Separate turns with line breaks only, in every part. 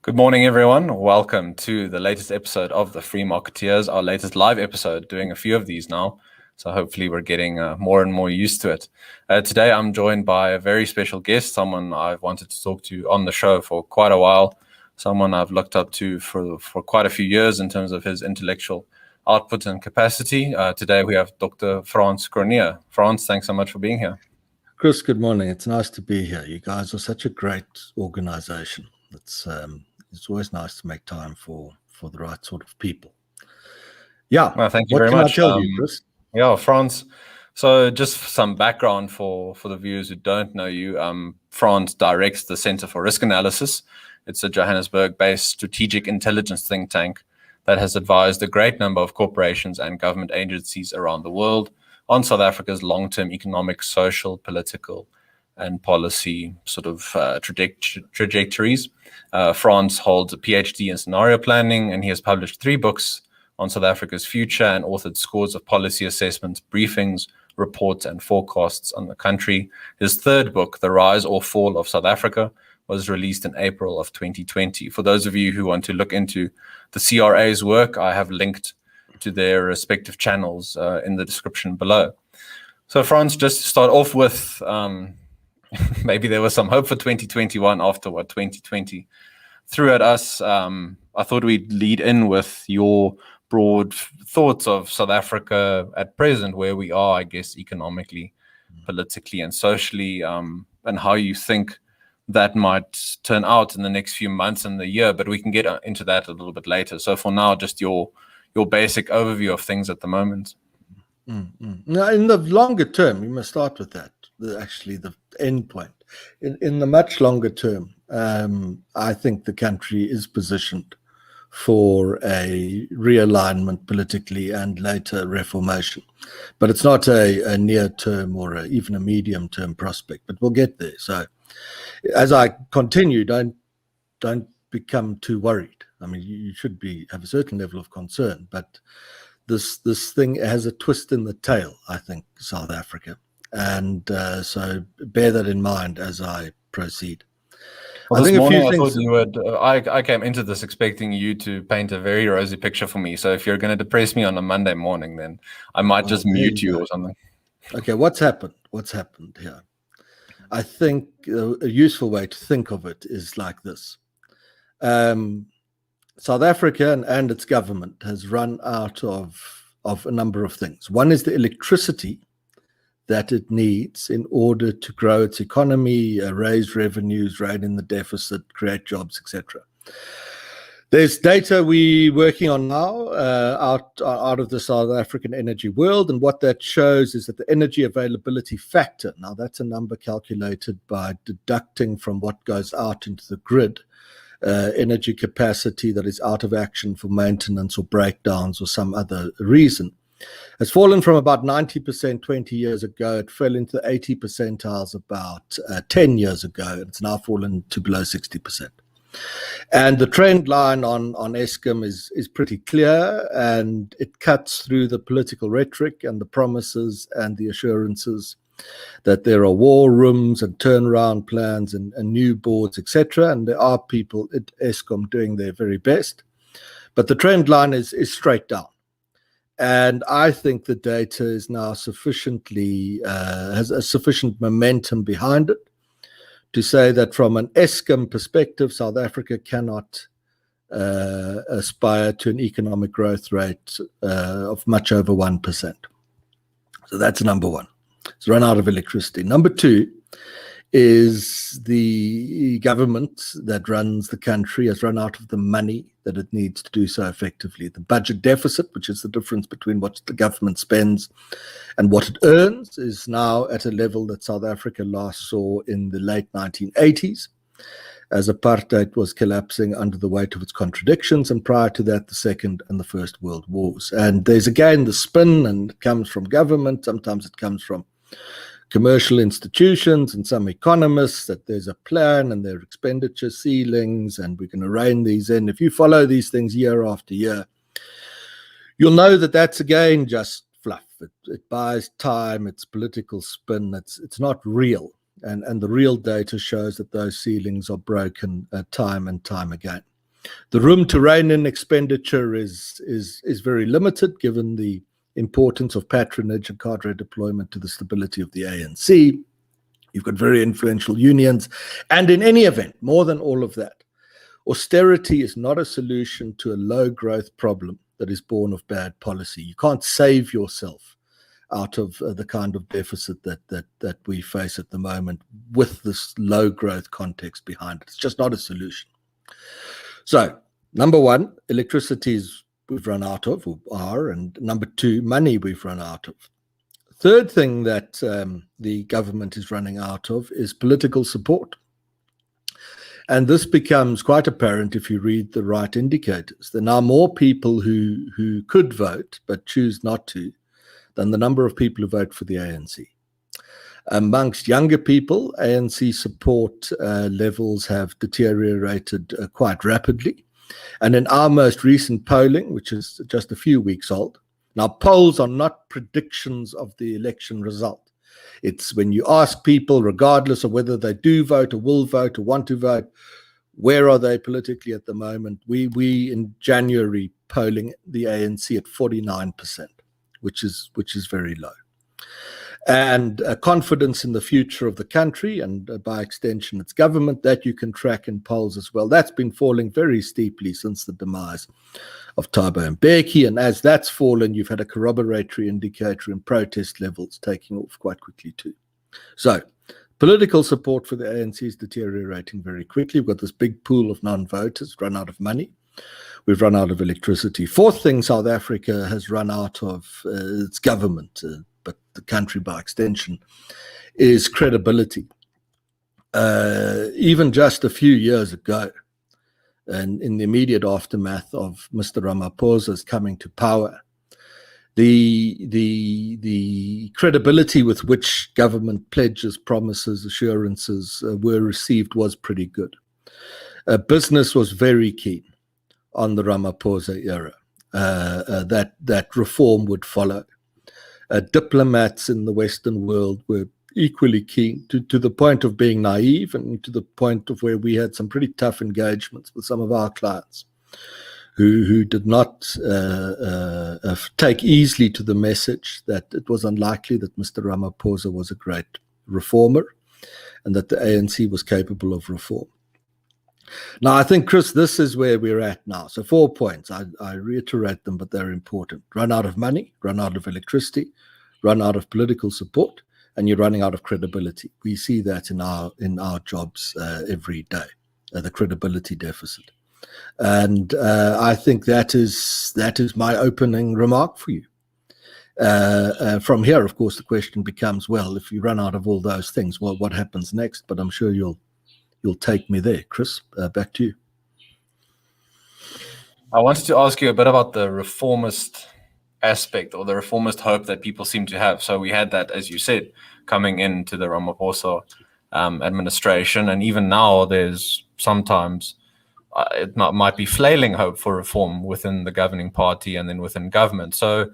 Good morning, everyone. Welcome to the latest episode of The Free Marketeers, our latest live episode, doing a few of these now. So hopefully we're getting more and more used to it. Today, I'm joined by a very special guest, someone I've wanted to talk to on the show for quite a while, someone I've looked up to for quite a few years in terms of his intellectual output and capacity. Today, we have Dr. Frans Cronje. Frans, thanks so much for being here.
Chris, good morning. It's nice to be here. You guys are such a great organization. It's always nice to make time for the right sort of people. Yeah.
Well, thank you very much.
What can I tell you, Chris?
Yeah, Frans. So just some background for the viewers who don't know you. Frans directs the Center for Risk Analysis. It's a Johannesburg-based strategic intelligence think tank that has advised a great number of corporations and government agencies around the world on South Africa's long-term economic, social, political, and policy sort of trajectories. Frans holds a PhD in scenario planning, and he has published 3 books on South Africa's future and authored scores of policy assessments, briefings, reports, and forecasts on the country. His 3rd book, The Rise or Fall of South Africa, was released in April of 2020. For those of you who want to look into the CRA's work, I have linked to their respective channels in the description below. So Frans, just to start off with, maybe there was some hope for 2021 after what 2020 threw at us. I thought we'd lead in with your broad thoughts of South Africa at present, where we are, I guess, economically, politically, and socially, and how you think that might turn out in the next few months and the year. But we can get into that a little bit later. So for now, just your basic overview of things at the moment.
Now, in the longer term, you must start with that. The end point. In the much longer term, I think the country is positioned for a realignment politically and later reformation. But it's not a near term or even a medium term prospect, but we'll get there. So as I continue, don't become too worried. I mean, you should have a certain level of concern, but this thing has a twist in the tail, I think, South Africa. And so bear that in mind as I proceed.
Well, this morning I thought you would. I came into this expecting you to paint a very rosy picture for me. So if you're going to depress me on a Monday morning, then I might just mute you or something.
Okay, what's happened? What's happened here? I think a useful way to think of it is like this. South Africa and its government has run out of a number of things. One is the electricity that it needs in order to grow its economy, raise revenues, rein in the deficit, create jobs, etc. There's data we're working on now out of the South African energy world, and what that shows is that the energy availability factor, now that's a number calculated by deducting from what goes out into the grid, energy capacity that is out of action for maintenance or breakdowns or some other reason, has fallen from about 90% 20 years ago. It fell into the 80 percentiles about 10 years ago, and it's now fallen to below 60%. And the trend line on Eskom is pretty clear, and it cuts through the political rhetoric and the promises and the assurances that there are war rooms and turnaround plans and new boards, etc. And there are people at Eskom doing their very best. But the trend line is straight down. And I think the data is now has a sufficient momentum behind it to say that from an Eskom perspective, South Africa cannot aspire to an economic growth rate of much over 1%. So that's number one. It's run out of electricity. Number 2 is the government that runs the country has run out of the money that it needs to do so effectively. The budget deficit, which is the difference between what the government spends and what it earns, is now at a level that South Africa last saw in the late 1980s, as apartheid was collapsing under the weight of its contradictions, and prior to that, the Second and the First World Wars. And there's again the spin, and it comes from government, sometimes it comes from commercial institutions and some economists, that there's a plan and there are expenditure ceilings and we're going to rein these in. If you follow these things year after year, you'll know that that's again just fluff. It buys time, it's political spin, it's not real. And the real data shows that those ceilings are broken time and time again. The room to rein in expenditure is very limited, given the importance of patronage and cadre deployment to the stability of the ANC. You've got very influential unions. And in any event, more than all of that, austerity is not a solution to a low growth problem that is born of bad policy. You can't save yourself out of the kind of deficit that we face at the moment with this low growth context behind it. It's just not a solution. So, number one, electricity we've run out of, or are, and number two, money we've run out of. Third thing that the government is running out of is political support. And this becomes quite apparent if you read the right indicators. There are now more people who could vote but choose not to than the number of people who vote for the ANC. Amongst younger people, ANC support levels have deteriorated quite rapidly. And in our most recent polling, which is just a few weeks old, now polls are not predictions of the election result. It's when you ask people, regardless of whether they do vote or will vote or want to vote, where are they politically at the moment? We in January polling the ANC at 49%, which is very low. And confidence in the future of the country and by extension its government, that you can track in polls as well. That's been falling very steeply since the demise of Thabo Mbeki. And as that's fallen, you've had a corroboratory indicator in protest levels taking off quite quickly too. So political support for the ANC is deteriorating very quickly. We've got this big pool of non-voters, run out of money. We've run out of electricity. Fourth thing South Africa has run out of its government, but the country by extension, is credibility. Even just a few years ago, and in the immediate aftermath of Mr. Ramaphosa's coming to power, the credibility with which government pledges, promises, assurances were received was pretty good. Business was very keen on the Ramaphosa era, that reform would follow. Diplomats in the Western world were equally keen, to the point of being naive and to the point of where we had some pretty tough engagements with some of our clients who did not take easily to the message that it was unlikely that Mr. Ramaphosa was a great reformer and that the ANC was capable of reform. Now, I think, Chris, this is where we're at now. So 4 points. I reiterate them, but they're important. Run out of money, run out of electricity, run out of political support, and you're running out of credibility. We see that in our jobs every day, the credibility deficit. And I think that is my opening remark for you. From here, of course, the question becomes, well, if you run out of all those things, well, what happens next? But I'm sure you'll take me there. Chris, back to you.
I wanted to ask you a bit about the reformist aspect or the reformist hope that people seem to have. So we had that, as you said, coming into the Ramaphosa administration. And even now, there's sometimes it might be flailing hope for reform within the governing party and then within government. So,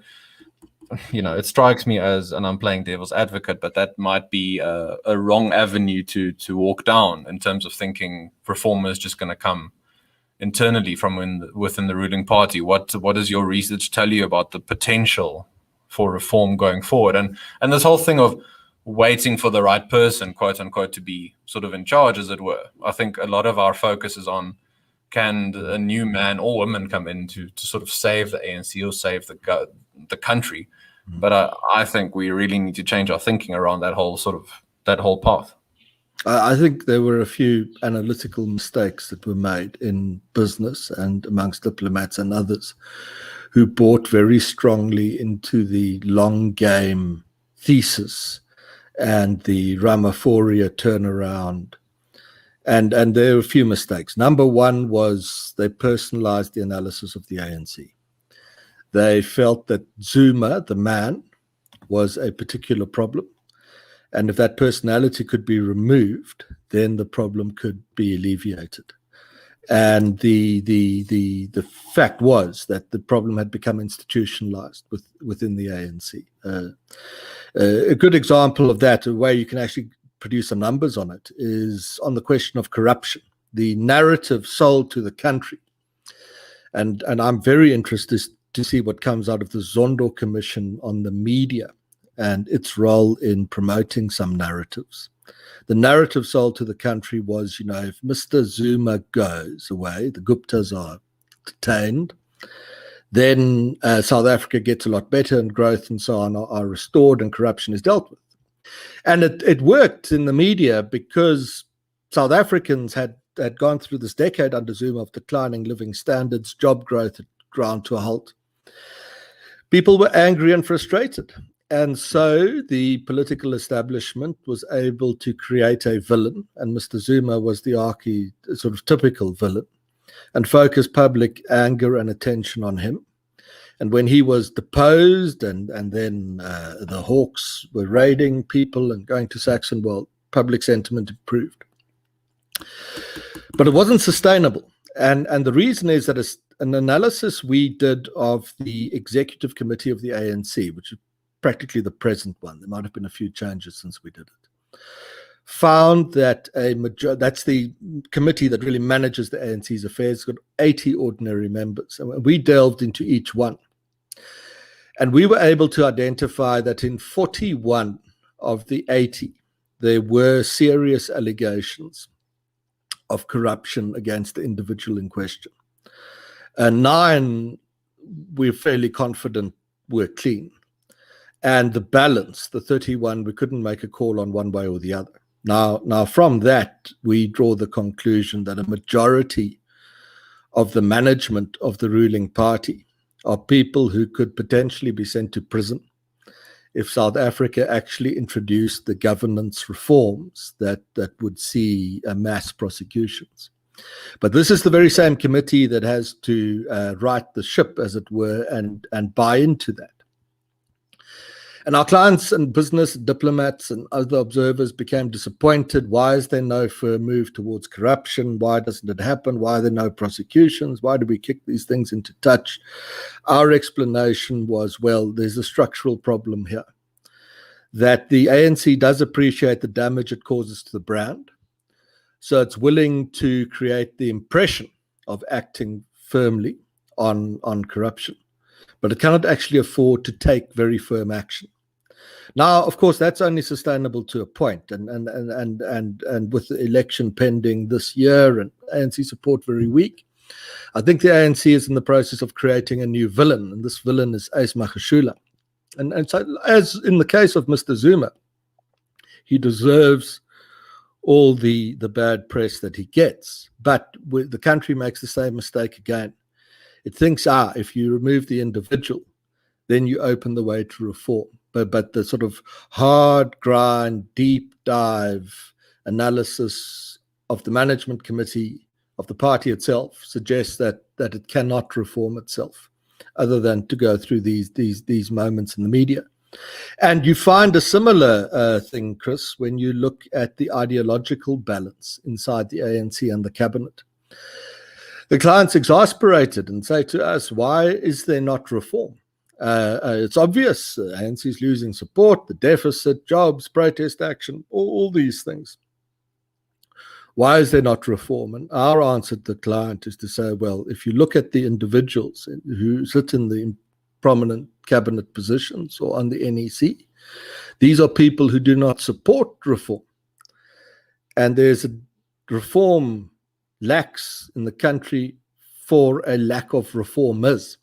it strikes me as, and I'm playing devil's advocate, but that might be a wrong avenue to walk down in terms of thinking reform is just going to come internally from within the ruling party. What does your research tell you about the potential for reform going forward? And this whole thing of waiting for the right person, quote unquote, to be sort of in charge, as it were. I think a lot of our focus is on, can a new man or woman come in to sort of save the ANC or save the country? But I think we really need to change our thinking around that whole path.
I think there were a few analytical mistakes that were made in business and amongst diplomats and others who bought very strongly into the long game thesis and the Ramaphosa turnaround. And there were a few mistakes. Number one was they personalized the analysis of the ANC. They felt that Zuma, the man, was a particular problem. And if that personality could be removed, then the problem could be alleviated. And the fact was that the problem had become institutionalized within the ANC. A good example of that, a way you can actually produce some numbers on it, is on the question of corruption. The narrative sold to the country And I'm very interested to see what comes out of the Zondo Commission on the media and its role in promoting some narratives. The narrative sold to the country was, if Mr. Zuma goes away, the Guptas are detained, then South Africa gets a lot better and growth and so on are restored and corruption is dealt with. And it worked in the media because South Africans had gone through this decade under Zuma of declining living standards, job growth had ground to a halt. People were angry and frustrated. And so the political establishment was able to create a villain, and Mr. Zuma was the sort of typical villain, and focus public anger and attention on him. And when he was deposed and then the Hawks were raiding people and going to Saxon, well, public sentiment improved. But it wasn't sustainable. And the reason is that an analysis we did of the executive committee of the ANC, which is practically the present one, there might have been a few changes since we did it, found that that's the committee that really manages the ANC's affairs. It's got 80 ordinary members. And we delved into each one. And we were able to identify that in 41 of the 80, there were serious allegations of corruption against the individual in question. 9, we're fairly confident were clean. And the balance, the 31, we couldn't make a call on one way or the other. Now, from that, we draw the conclusion that a majority of the management of the ruling party are people who could potentially be sent to prison if South Africa actually introduced the governance reforms that would see mass prosecutions. But this is the very same committee that has to right the ship, as it were, and buy into that. And our clients and business diplomats and other observers became disappointed. Why is there no firm move towards corruption? Why doesn't it happen? Why are there no prosecutions? Why do we kick these things into touch? Our explanation was, well, there's a structural problem here. That the ANC does appreciate the damage it causes to the brand. So it's willing to create the impression of acting firmly on corruption. But it cannot actually afford to take very firm action. Now, of course, that's only sustainable to a point, and with the election pending this year and ANC support very weak, I think the ANC is in the process of creating a new villain, and this villain is Ace Magashule. And so, as in the case of Mr. Zuma, he deserves all the bad press that he gets, but the country makes the same mistake again. It thinks, if you remove the individual, then you open the way to reform. But the sort of hard grind, deep dive analysis of the management committee of the party itself suggests that it cannot reform itself, other than to go through these moments in the media. And you find a similar thing, Chris, when you look at the ideological balance inside the ANC and the cabinet. The clients exasperated and say to us, why is there not reform? It's obvious. ANC is losing support, the deficit, jobs, protest action, all these things. Why is there not reform? And our answer to the client is to say, well, if you look at the individuals who sit in the prominent cabinet positions or on the NEC, these are people who do not support reform. And there's a reform lacks in the country for a lack of reformers.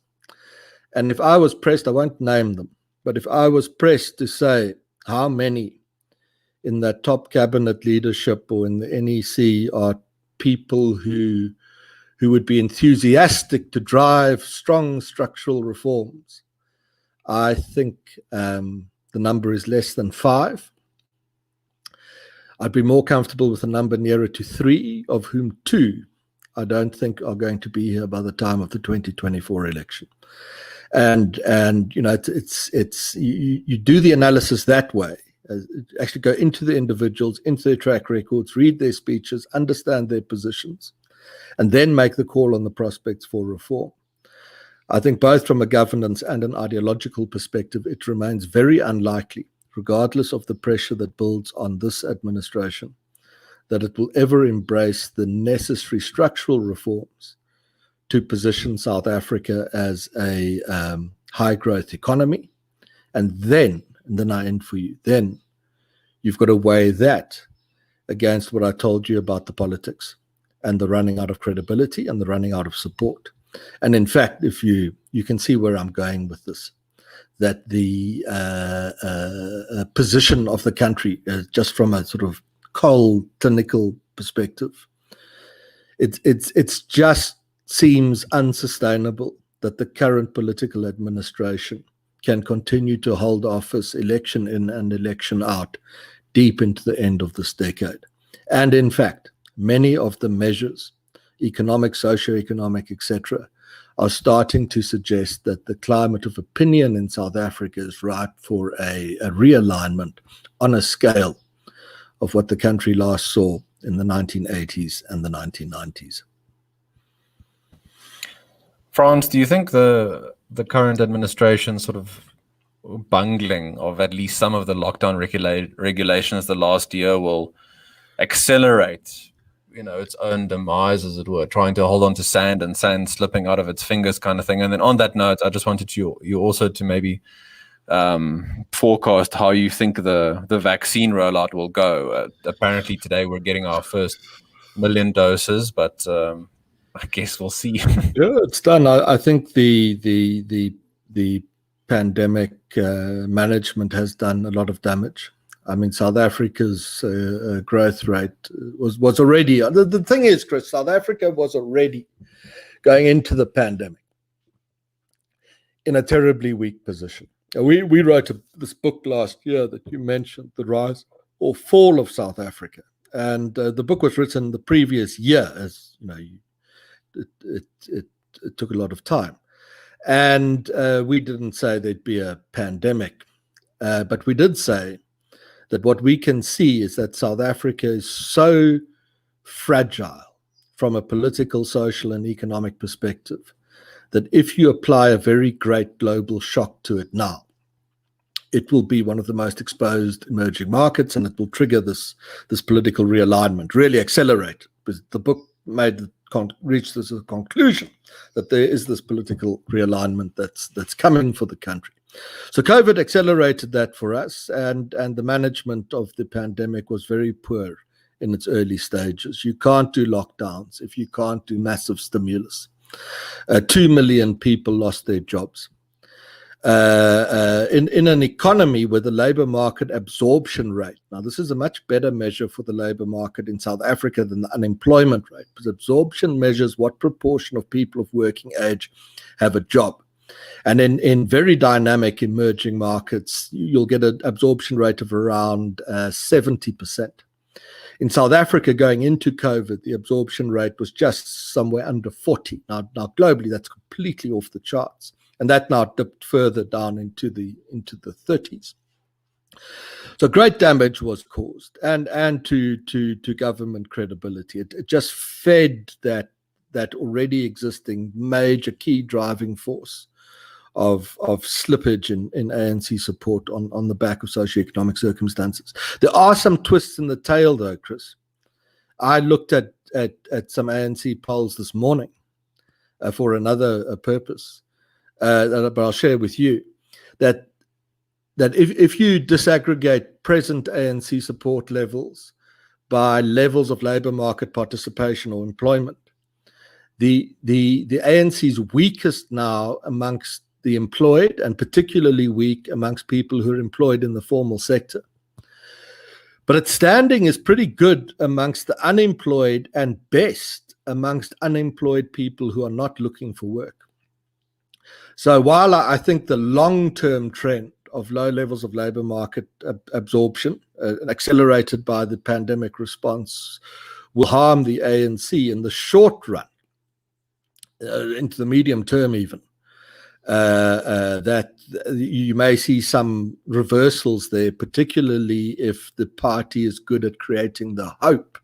And if I was pressed, I won't name them, but if I was pressed to say how many in that top cabinet leadership or in the NEC are people who would be enthusiastic to drive strong structural reforms, I think the number is less than 5. I'd be more comfortable with a number nearer to 3, of whom 2 I don't think are going to be here by the time of the 2024 election. And you know, you do the analysis that way. Actually go into the individuals, into their track records, read their speeches, understand their positions, and then make the call on the prospects for reform. I think both from a governance and an ideological perspective, it remains very unlikely, regardless of the pressure that builds on this administration, that it will ever embrace the necessary structural reforms to position South Africa as a high growth economy. And then I end for you, then you've got to weigh that against what I told you about the politics and the running out of credibility and the running out of support. And in fact, if you can see where I'm going with this, that the position of the country, just from a sort of cold, clinical perspective, it's just seems unsustainable that the current political administration can continue to hold office election in and election out deep into the end of this decade. And in fact, many of the measures, economic, socio-economic, etc., are starting to suggest that the climate of opinion in South Africa is ripe for a realignment on a scale of what the country last saw in the 1980s and the 1990s.
Frans, do you think the current administration sort of bungling of at least some of the lockdown regulations the last year will accelerate, its own demise, as it were, trying to hold on to sand and sand slipping out of its fingers kind of thing? And then on that note, I just wanted you also to maybe forecast how you think the vaccine rollout will go. Apparently today we're getting our first 1 million doses, but I guess we'll see.
Yeah, it's done. I think the pandemic management has done a lot of damage. I mean, South Africa's growth rate was already, the thing is, Chris, South Africa was already going into the pandemic in a terribly weak position. We wrote this book last year that you mentioned, The Rise or Fall of South Africa. And the book was written the previous year, as you know, it took a lot of time. And we didn't say there'd be a pandemic, but we did say that what we can see is that South Africa is so fragile from a political, social, and economic perspective that if you apply a very great global shock to it now, it will be one of the most exposed emerging markets, and it will trigger this political realignment, really accelerate. Because the book reached this conclusion that there is this political realignment that's coming for the country. So COVID accelerated that for us, and the management of the pandemic was very poor in its early stages. You can't do lockdowns if you can't do massive stimulus. 2 million people lost their jobs. In an economy where the labor market absorption rate, now this is a much better measure for the labor market in South Africa than the unemployment rate, because absorption measures what proportion of people of working age have a job. And in very dynamic emerging markets, you'll get an absorption rate of around 70%. In South Africa, going into COVID, the absorption rate was just somewhere under 40. Now globally, that's completely off the charts. And that now dipped further down into the 30s. So great damage was caused, and to government credibility. It just fed that already existing major key driving force of slippage in ANC support on the back of socioeconomic circumstances. There are some twists in the tail, though, Chris. I looked at some ANC polls this morning for another purpose. But I'll share with you that if you disaggregate present ANC support levels by levels of labor market participation or employment, the ANC's weakest now amongst the employed, and particularly weak amongst people who are employed in the formal sector. But its standing is pretty good amongst the unemployed, and best amongst unemployed people who are not looking for work. So while I think the long-term trend of low levels of labor market absorption, accelerated by the pandemic response, will harm the ANC in the short run, into the medium term even, that you may see some reversals there, particularly if the party is good at creating the hope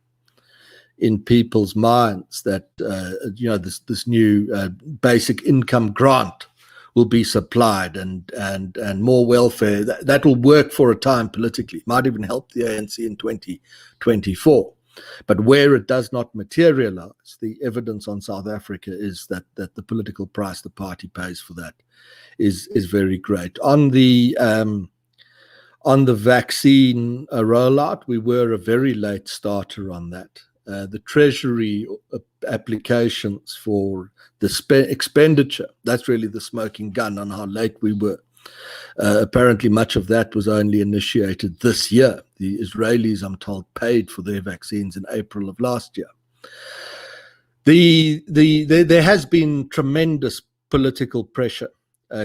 in people's minds that this new basic income grant will be supplied, and more welfare. That will work for a time politically. Might even help the ANC in 2024. But where it does not materialize, the evidence on South Africa is that the political price the party pays for that is very great. On the vaccine rollout, we were a very late starter on that. The Treasury applications for the expenditure, that's really the smoking gun on how late we were. Apparently, much of that was only initiated this year. The Israelis, I'm told, paid for their vaccines in April of last year. There has been tremendous political pressure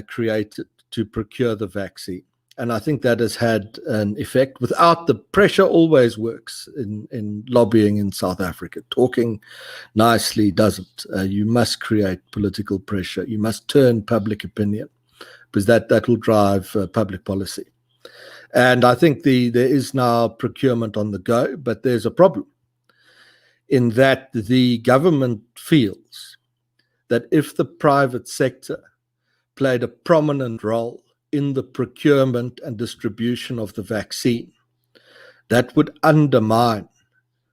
created to procure the vaccine. And I think that has had an effect. Without the pressure always works in lobbying in South Africa. Talking nicely doesn't. You must create political pressure. You must turn public opinion, because that will drive public policy. And I think there is now procurement on the go, but there's a problem in that the government feels that if the private sector played a prominent role in the procurement and distribution of the vaccine, that would undermine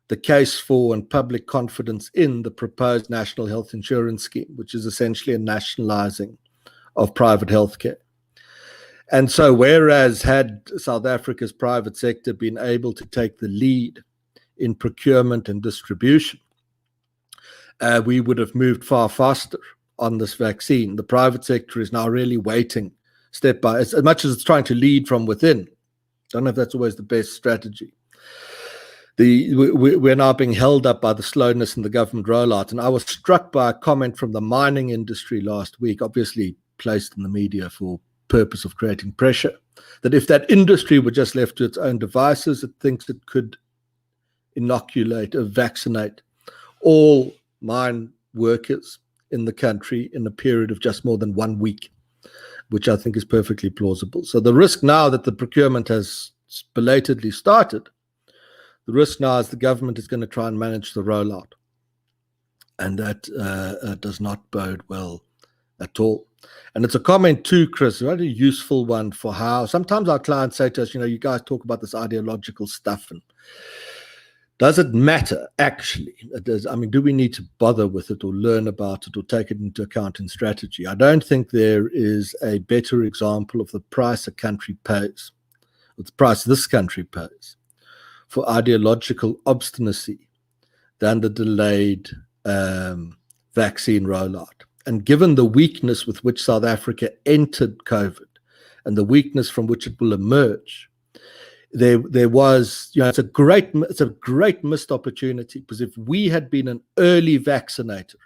the case for and public confidence in the proposed national health insurance scheme, which is essentially a nationalizing of private healthcare. And so whereas had South Africa's private sector been able to take the lead in procurement and distribution, we would have moved far faster on this vaccine. The private sector is now really waiting step by, as much as it's trying to lead from within. Don't know if that's always the best strategy. We're now being held up by the slowness in the government rollout. And I was struck by a comment from the mining industry last week, obviously placed in the media for purpose of creating pressure, that if that industry were just left to its own devices, it thinks it could inoculate or vaccinate all mine workers in the country in a period of just more than 1 week, which I think is perfectly plausible. So the risk now that the procurement has belatedly started, the risk now is the government is going to try and manage the rollout. And that does not bode well at all. And it's a comment too, Chris, a very useful one for how sometimes our clients say to us, you guys talk about this ideological stuff, and does it matter actually? Do we need to bother with it or learn about it or take it into account in strategy? I don't think there is a better example of the price a country pays, or the price this country pays for ideological obstinacy than the delayed vaccine rollout. And given the weakness with which South Africa entered COVID and the weakness from which it will emerge, there was, it's a great missed opportunity, because if we had been an early vaccinator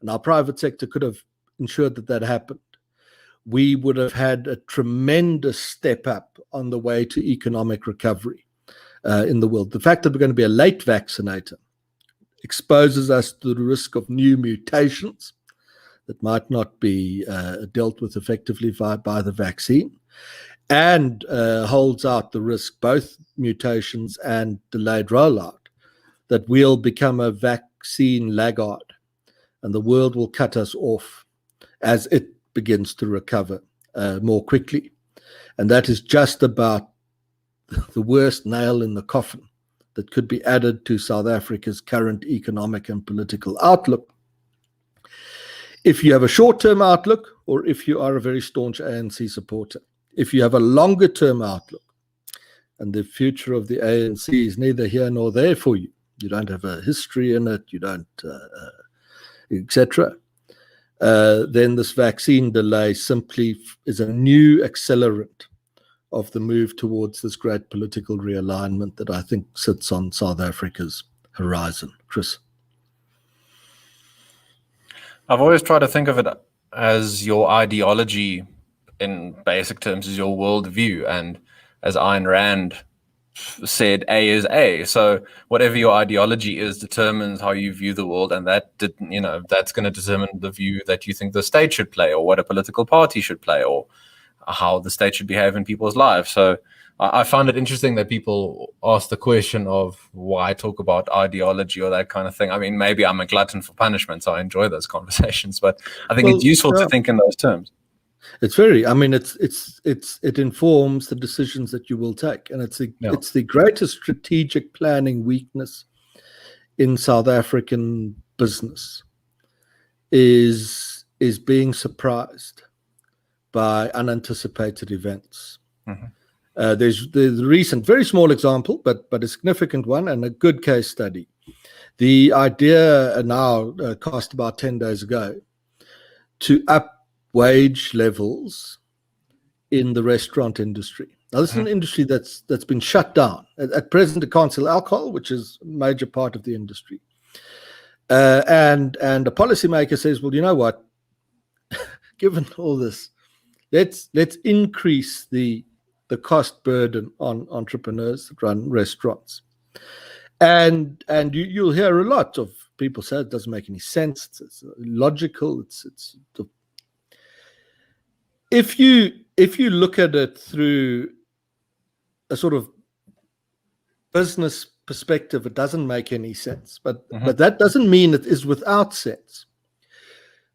and our private sector could have ensured that happened, we would have had a tremendous step up on the way to economic recovery in the world. The fact that we're going to be a late vaccinator exposes us to the risk of new mutations that might not be dealt with effectively by the vaccine, and holds out the risk, both mutations and delayed rollout, that we'll become a vaccine laggard and the world will cut us off as it begins to recover more quickly. And that is just about the worst nail in the coffin that could be added to South Africa's current economic and political outlook. If you have a short-term outlook, or if you are a very staunch ANC supporter. If you have a longer-term outlook, and the future of the ANC is neither here nor there for you, you don't have a history in it, you don't, etc., then this vaccine delay simply is a new accelerant of the move towards this great political realignment that I think sits on South Africa's horizon. Chris?
I've always tried to think of it as your ideology in basic terms, is your worldview. And as Ayn Rand said, A is A. So whatever your ideology is determines how you view the world, and that's going to determine the view that you think the state should play, or what a political party should play, or how the state should behave in people's lives. So I found it interesting that people ask the question of why talk about ideology or that kind of thing. I mean, maybe I'm a glutton for punishment, so I enjoy those conversations, but I think it's useful to think in those terms.
It's very, it informs the decisions that you will take. And it's the greatest strategic planning weakness in South African business is being surprised by unanticipated events. There's the recent, very small example, but a significant one and a good case study. The idea now cast about 10 days ago to up wage levels in the restaurant industry. Now, this is an industry that's been shut down. At present, it can't sell alcohol, which is a major part of the industry. And a policymaker says, well, you know what? Given all this, let's increase the cost burden on entrepreneurs that run restaurants. And you'll hear a lot of people say it doesn't make any sense. It's illogical. If you look at it through a sort of business perspective, it doesn't make any sense. But that doesn't mean it is without sense.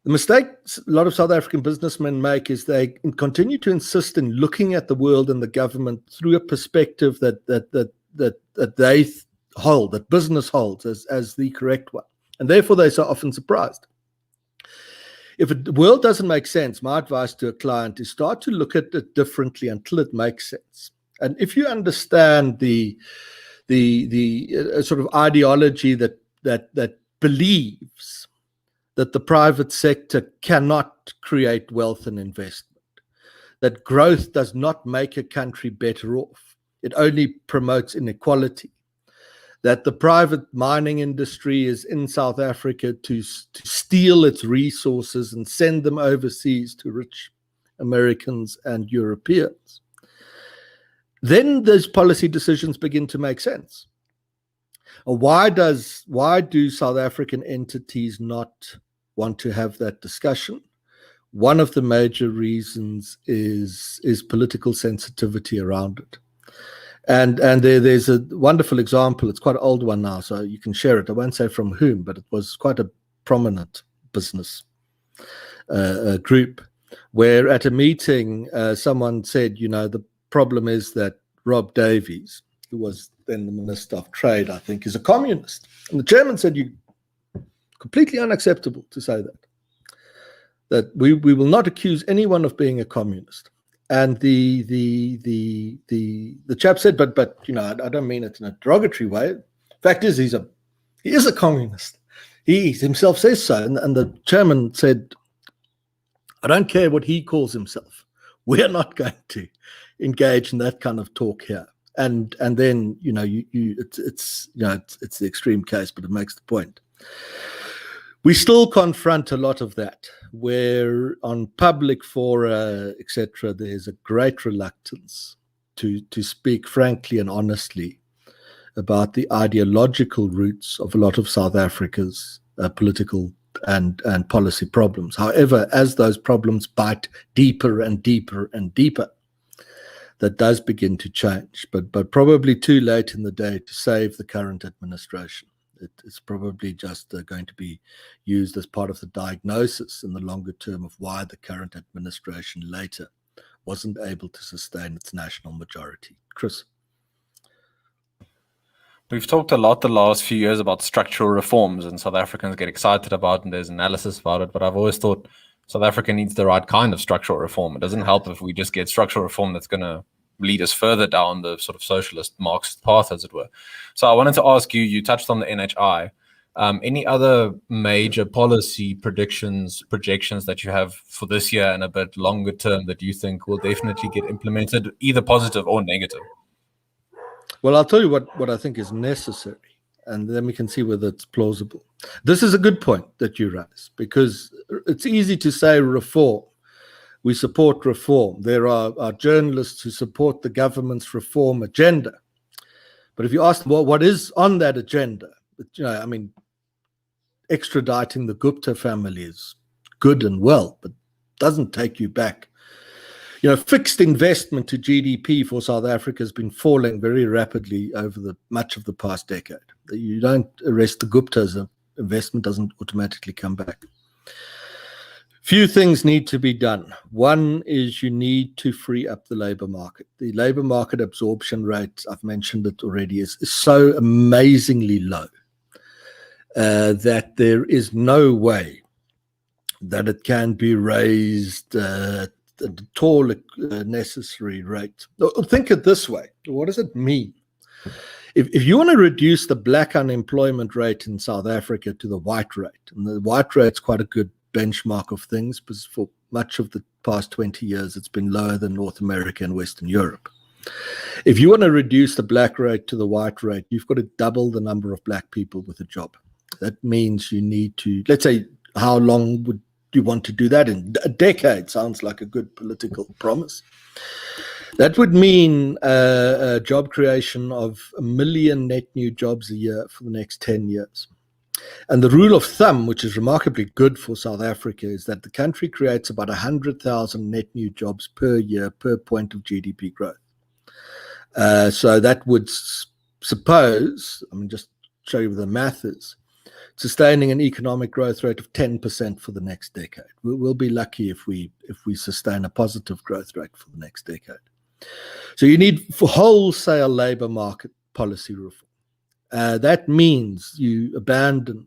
The mistake a lot of South African businessmen make is they continue to insist in looking at the world and the government through a perspective that they hold, that business holds as the correct one. And therefore, they're so often surprised. If the world doesn't make sense, my advice to a client is start to look at it differently until it makes sense. And if you understand the sort of ideology that believes that the private sector cannot create wealth and investment, that growth does not make a country better off, it only promotes inequality, that the private mining industry is in South Africa to steal its resources and send them overseas to rich Americans and Europeans, then those policy decisions begin to make sense. Why do South African entities not want to have that discussion? One of the major reasons is political sensitivity around it. And there's a wonderful example. It's quite an old one now, so you can share it. I won't say from whom, but it was quite a prominent business group where at a meeting, someone said, the problem is that Rob Davies, who was then the Minister of Trade, I think, is a communist. And the chairman said, completely unacceptable to say that we will not accuse anyone of being a communist. And the chap said, but I don't mean it in a derogatory way. Fact is, he is a communist. He himself says so. And the chairman said, I don't care what he calls himself. We are not going to engage in that kind of talk here. And then it's the extreme case, but it makes the point. We still confront a lot of that, where on public fora, etc., there's a great reluctance to speak frankly and honestly about the ideological roots of a lot of South Africa's political and policy problems. However, as those problems bite deeper and deeper and deeper, that does begin to change, but probably too late in the day to save the current administration. It's probably just going to be used as part of the diagnosis in the longer term of why the current administration later wasn't able to sustain its national majority. Chris?
We've talked a lot the last few years about structural reforms, and South Africans get excited about it, and there's analysis about it, but I've always thought South Africa needs the right kind of structural reform. It doesn't help if we just get structural reform that's going to lead us further down the sort of socialist Marxist path, as it were. So I wanted to ask you, you touched on the NHI. Any other major policy projections that you have for this year and a bit longer term that you think will definitely get implemented, either positive or negative?
Well, I'll tell you what I think is necessary, and then we can see whether it's plausible. This is a good point that you raise, because it's easy to say reform. We support reform. There are journalists who support the government's reform agenda. But if you ask them, what is on that agenda? Extraditing the Gupta family is good and well, but doesn't take you back. Fixed investment to GDP for South Africa has been falling very rapidly over much of the past decade. You don't arrest the Guptas, investment doesn't automatically come back. Few things need to be done. One is you need to free up the labor market. The labor market absorption rate, I've mentioned it already, is so amazingly low that there is no way that it can be raised at all necessary rate. Think it this way. What does it mean? If you want to reduce the black unemployment rate in South Africa to the white rate, and the white rate's quite a good benchmark of things, because for much of the past 20 years it's been lower than North America and Western Europe. If you want to reduce the black rate to the white rate, you've got to double the number of black people with a job. That means you need to, let's say, how long would you want to do that in? A decade sounds like a good political promise. That would mean a job creation of 1 million net new jobs a year for the next 10 years. And the rule of thumb, which is remarkably good for South Africa, is that the country creates about 100,000 net new jobs per year per point of GDP growth. So that would suppose, just show you what the math is, sustaining an economic growth rate of 10% for the next decade. We'll be lucky if we sustain a positive growth rate for the next decade. So you need for wholesale labor market policy reform. That means you abandon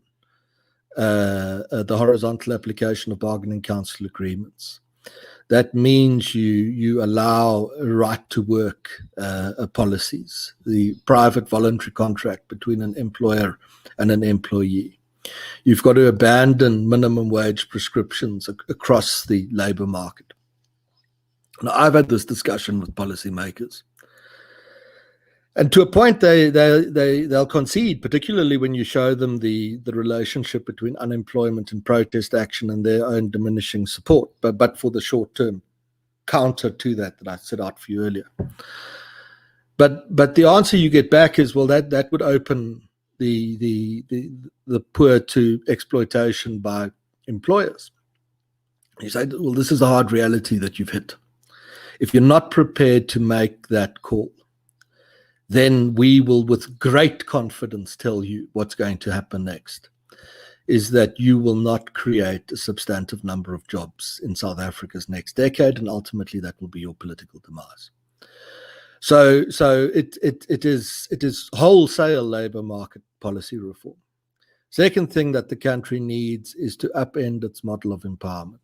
the horizontal application of bargaining council agreements. That means you allow right to work policies, the private voluntary contract between an employer and an employee. You've got to abandon minimum wage prescriptions across the labor market. Now, I've had this discussion with policymakers, and to a point they'll concede, particularly when you show them the relationship between unemployment and protest action and their own diminishing support, but for the short term counter to that I set out for you earlier. But the answer you get back is, well, that would open the poor to exploitation by employers. You say, well, this is a hard reality that you've hit. If you're not prepared to make that call, then we will with great confidence tell you what's going to happen next, is that you will not create a substantive number of jobs in South Africa's next decade, and ultimately that will be your political demise. So it is wholesale labor market policy reform. Second thing that the country needs is to upend its model of empowerment.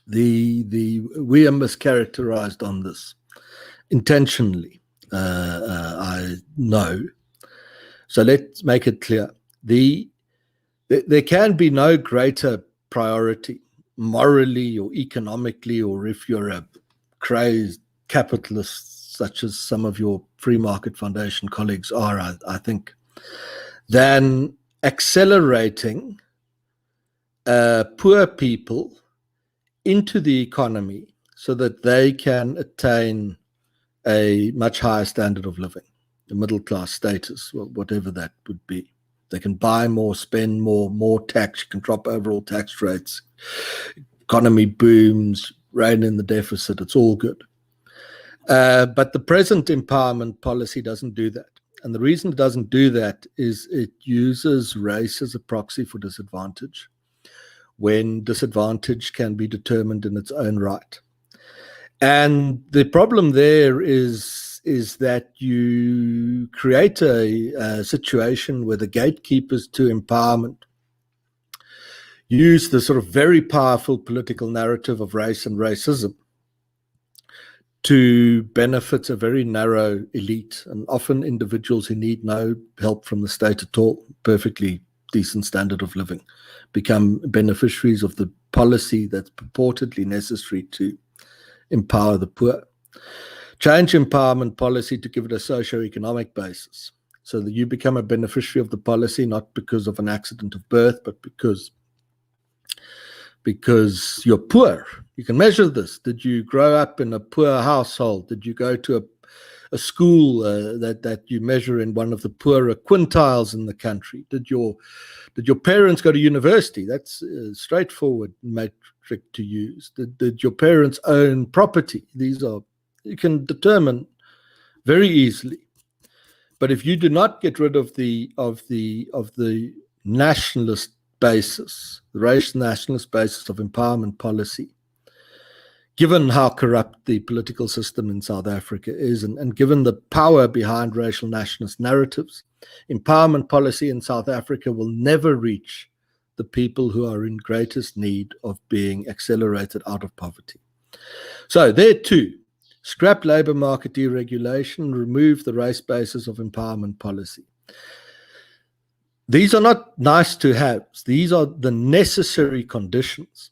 We are mischaracterized on this intentionally. I know. So let's make it clear. There can be no greater priority morally or economically, or if you're a crazed capitalist such as some of your Free Market Foundation colleagues are, I think, than accelerating poor people into the economy so that they can attain a much higher standard of living, the middle class status, whatever that would be. They can buy more, spend more tax, you can drop overall tax rates, economy booms, rein in the deficit, it's all good. But the present empowerment policy doesn't do that. And the reason it doesn't do that is it uses race as a proxy for disadvantage, when disadvantage can be determined in its own right. And the problem there is that you create a situation where the gatekeepers to empowerment use the sort of very powerful political narrative of race and racism to benefit a very narrow elite, and often individuals who need no help from the state at all, perfectly decent standard of living, become beneficiaries of the policy that's purportedly necessary to empower the poor. Change empowerment policy to give it a socio-economic basis, so that you become a beneficiary of the policy not because of an accident of birth, but because you're poor. You can measure this. Did you grow up in a poor household? Did you go to a school that you measure in one of the poorer quintiles in the country? Did your parents go to university? That's a straightforward metric to use. Did your parents own property? These are, you can determine very easily. But if you do not get rid of the nationalist basis, the racial nationalist basis of empowerment policy, given how corrupt the political system in South Africa is, and given the power behind racial nationalist narratives, Empowerment policy in South Africa will never reach the people who are in greatest need of being accelerated out of poverty. So there too, scrap labour market deregulation, remove the race basis of empowerment policy. These are not nice to have. These are the necessary conditions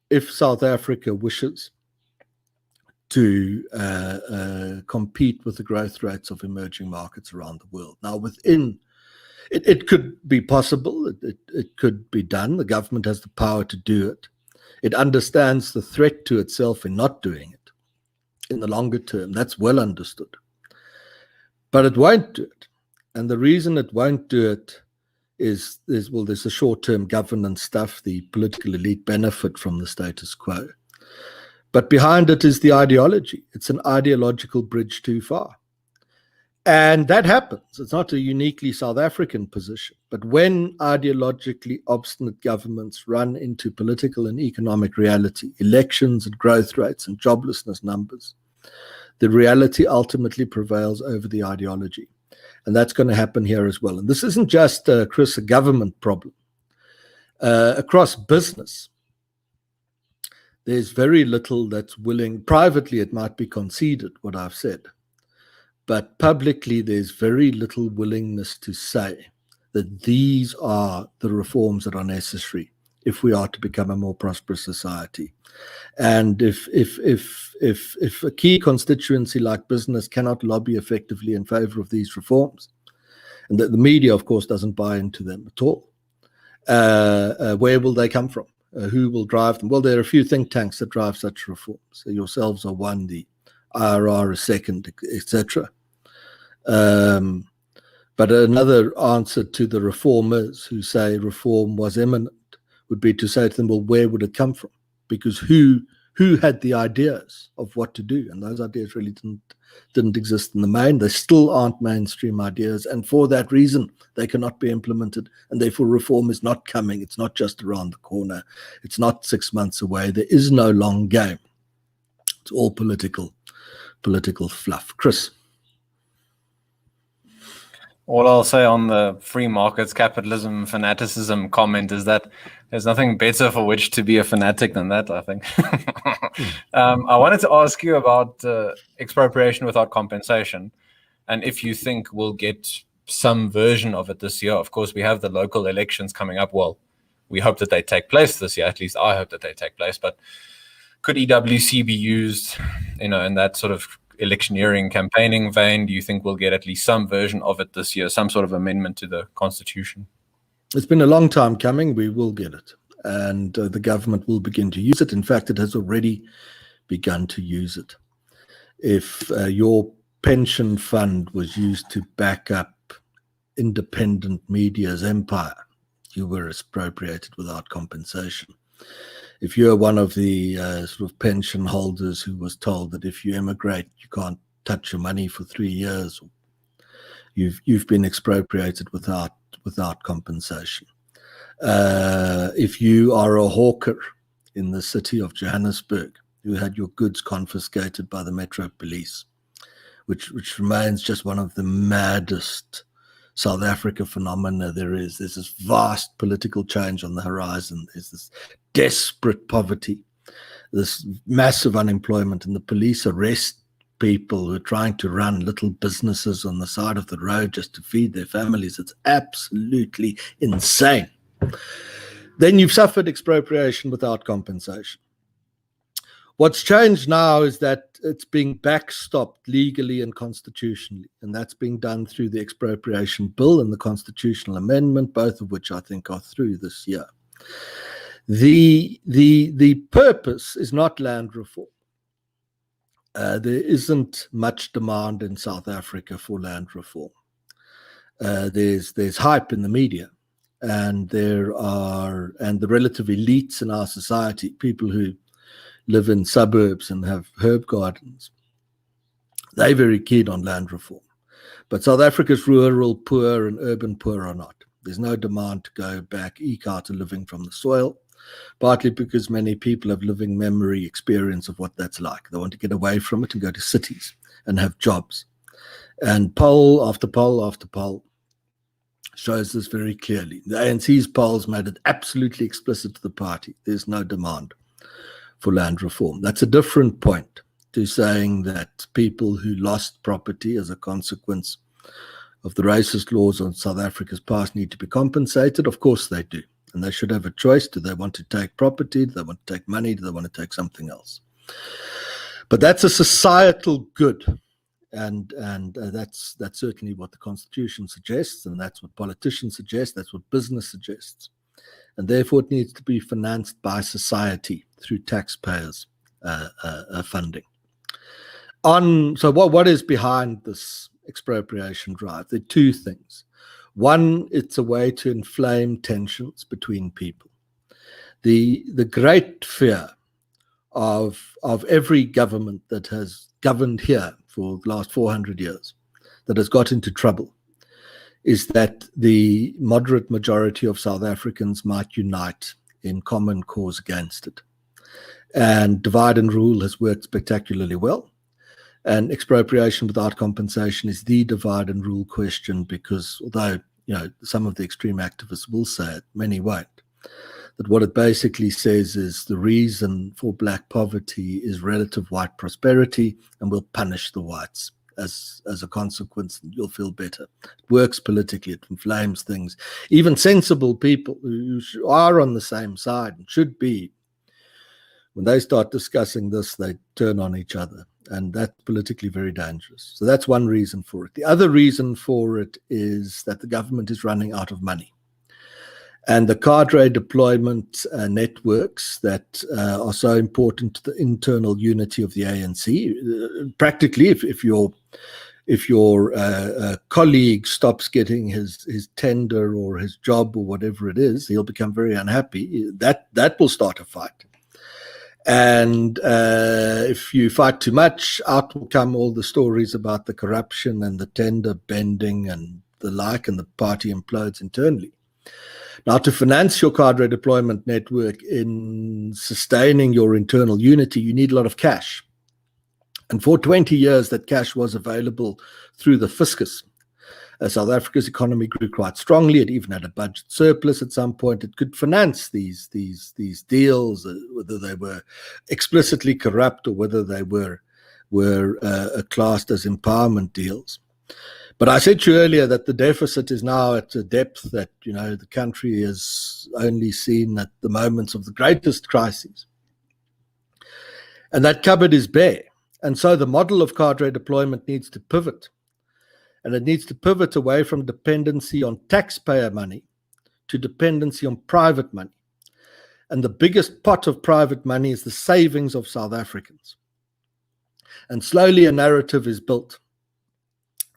if South Africa wishes to compete with the growth rates of emerging markets around the world. Now, within it could be possible, it could be done. The government has the power to do it. It understands the threat to itself in not doing it in the longer term. That's well understood. But it won't do it. And the reason it won't do it is there's the short-term governance stuff. The political elite benefit from the status quo. But behind it is the ideology. It's an ideological bridge too far. And that happens. It's not a uniquely South African position. But when ideologically obstinate governments run into political and economic reality, elections and growth rates and joblessness numbers, the reality ultimately prevails over the ideology. And that's going to happen here as well. And this isn't just, Chris, a government problem. Across business, there's very little that's willing. Privately, it might be conceded, what I've said. But publicly, there's very little willingness to say that these are the reforms that are necessary if we are to become a more prosperous society. And if a key constituency like business cannot lobby effectively in favor of these reforms, and the media, of course, doesn't buy into them at all, where will they come from? Who will drive them? Well, there are a few think tanks that drive such reforms. So yourselves are one, the IRR is second, etc. But another answer to the reformers who say reform was imminent would be to say to them, well, where would it come from? Because who had the ideas of what to do? And those ideas really didn't exist in the main. They still aren't mainstream ideas. And for that reason, they cannot be implemented. And therefore, reform is not coming. It's not just around the corner. It's not 6 months away. There is no long game. It's all political fluff. Chris.
All I'll say on the free markets, capitalism, fanaticism comment is that there's nothing better for which to be a fanatic than that, I think. I wanted to ask you about expropriation without compensation, and if you think we'll get some version of it this year. Of course, we have the local elections coming up. Well, we hope that they take place this year. At least I hope that they take place. But could EWC be used, in that sort of electioneering campaigning vein? Do you think we'll get at least some version of it this year, some sort of amendment to the constitution?
It's been a long time coming. We will get it, and the government will begin to use it. In fact, it has already begun to use it. If your pension fund was used to back up independent media's empire, you were expropriated without compensation. If you're one of the sort of pension holders who was told that if you emigrate, you can't touch your money for 3 years, you've been expropriated without compensation. If you are a hawker in the city of Johannesburg who had your goods confiscated by the Metro Police, which remains just one of the maddest South Africa phenomena there is. There's this vast political change on the horizon. There's this desperate poverty, this massive unemployment, and the police arrest people who are trying to run little businesses on the side of the road just to feed their families. It's absolutely insane. Then you've suffered expropriation without compensation. What's changed now is that it's being backstopped legally and constitutionally, and that's being done through the expropriation bill and the constitutional amendment, both of which I think are through this year. The purpose is not land reform. There isn't much demand in South Africa for land reform. There's hype in the media, and the relative elites in our society, people who live in suburbs and have herb gardens, they're very keen on land reform. But South Africa's rural poor and urban poor are not. There's no demand to go back, eke out a living from the soil, partly because many people have living memory experience of what that's like. They want to get away from it and go to cities and have jobs. And poll after poll after poll shows this very clearly. The ANC's polls made it absolutely explicit to the party. There's no demand for land reform. That's a different point to saying that people who lost property as a consequence of the racist laws on South Africa's past need to be compensated. Of course they do. And they should have a choice. Do they want to take property? Do they want to take money? Do they want to take something else? But that's a societal good. And that's certainly what the Constitution suggests, and that's what politicians suggest, that's what business suggests. And therefore it needs to be financed by society through taxpayers' funding. So what is behind this expropriation drive? There are two things. One, it's a way to inflame tensions between people. The great fear of every government that has governed here for the last 400 years, that has got into trouble, is that the moderate majority of South Africans might unite in common cause against it. And divide and rule has worked spectacularly well. And expropriation without compensation is the divide and rule question, because although some of the extreme activists will say it, many won't, that what it basically says is the reason for black poverty is relative white prosperity, and we'll punish the whites as a consequence, and you'll feel better. It works politically, it inflames things. Even sensible people who are on the same side and should be, when they start discussing this, they turn on each other. And that's politically very dangerous. So that's one reason for it. The other reason for it is that the government is running out of money. And the cadre deployment networks that are so important to the internal unity of the ANC, practically, if your colleague stops getting his tender or his job or whatever it is, he'll become very unhappy. That will start a fight. And if you fight too much, out will come all the stories about the corruption and the tender bending and the like, and the party implodes internally. Now, to finance your cadre deployment network in sustaining your internal unity, you need a lot of cash. And for 20 years, that cash was available through the fiscus. South Africa's economy grew quite strongly. It even had a budget surplus at some point. It could finance these deals, whether they were explicitly corrupt or whether they were classed as empowerment deals. But I said to you earlier that the deficit is now at a depth that the country has only seen at the moments of the greatest crises. And that cupboard is bare. And so the model of cadre deployment needs to pivot. And it needs to pivot away from dependency on taxpayer money to dependency on private money. And the biggest pot of private money is the savings of South Africans. And slowly a narrative is built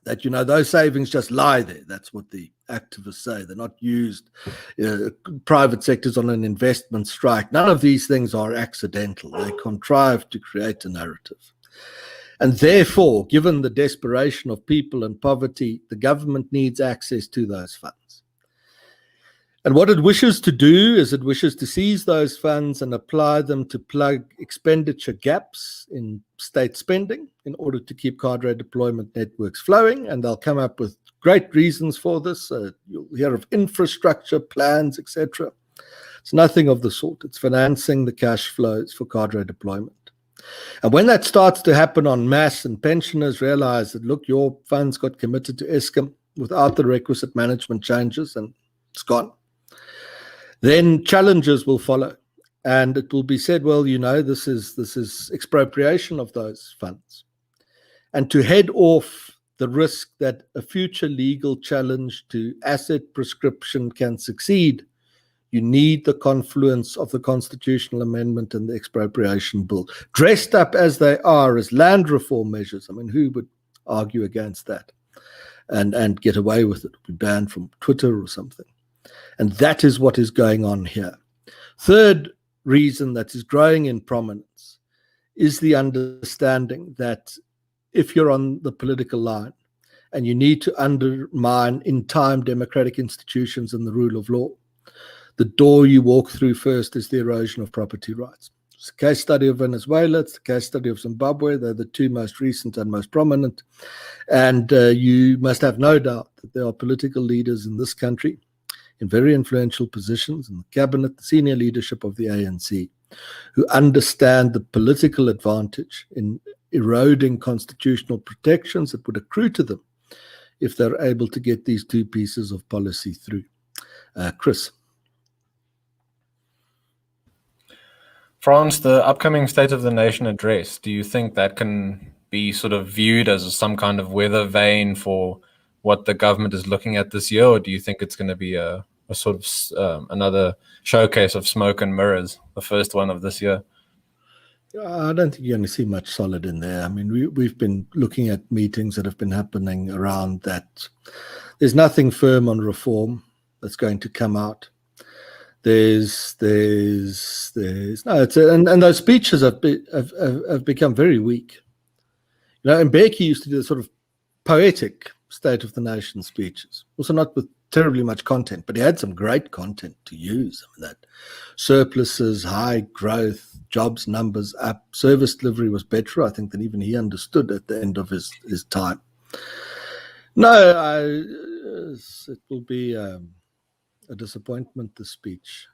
that, those savings just lie there. That's what the activists say. They're not used. Private sector's on an investment strike. None of these things are accidental. They contrive to create a narrative. And therefore, given the desperation of people and poverty, the government needs access to those funds. And what it wishes to do is it wishes to seize those funds and apply them to plug expenditure gaps in state spending in order to keep cadre deployment networks flowing. And they'll come up with great reasons for this. You'll hear of infrastructure plans, etc. It's nothing of the sort. It's financing the cash flows for cadre deployment. And when that starts to happen en masse and pensioners realize that, look, your funds got committed to Eskom without the requisite management changes and it's gone, then challenges will follow. And it will be said, well, this is expropriation of those funds. And to head off the risk that a future legal challenge to asset prescription can succeed, you need the confluence of the constitutional amendment and the expropriation bill, dressed up as they are as land reform measures. I mean, who would argue against that and get away with it? Be banned from Twitter or something. And that is what is going on here. Third reason that is growing in prominence is the understanding that if you're on the political line and you need to undermine in time democratic institutions and the rule of law, the door you walk through first is the erosion of property rights. It's the case study of Venezuela. It's the case study of Zimbabwe. They're the two most recent and most prominent. And you must have no doubt that there are political leaders in this country in very influential positions in the cabinet, the senior leadership of the ANC, who understand the political advantage in eroding constitutional protections that would accrue to them if they're able to get these two pieces of policy through. Chris.
Frans, the upcoming State of the Nation address, do you think that can be sort of viewed as some kind of weather vane for what the government is looking at this year, or do you think it's going to be a sort of another showcase of smoke and mirrors, the first one of this year?
I don't think you're going to see much solid in there. I mean, we've been looking at meetings that have been happening around that. There's nothing firm on reform that's going to come out. And those speeches have become very weak. You know, Mbeki used to do the sort of poetic State of the Nation speeches, also not with terribly much content, but he had some great content to use. I mean, that surpluses, high growth, jobs numbers up, service delivery was better, I think, than even he understood at the end of his time. No, it will be a disappointment, the speech.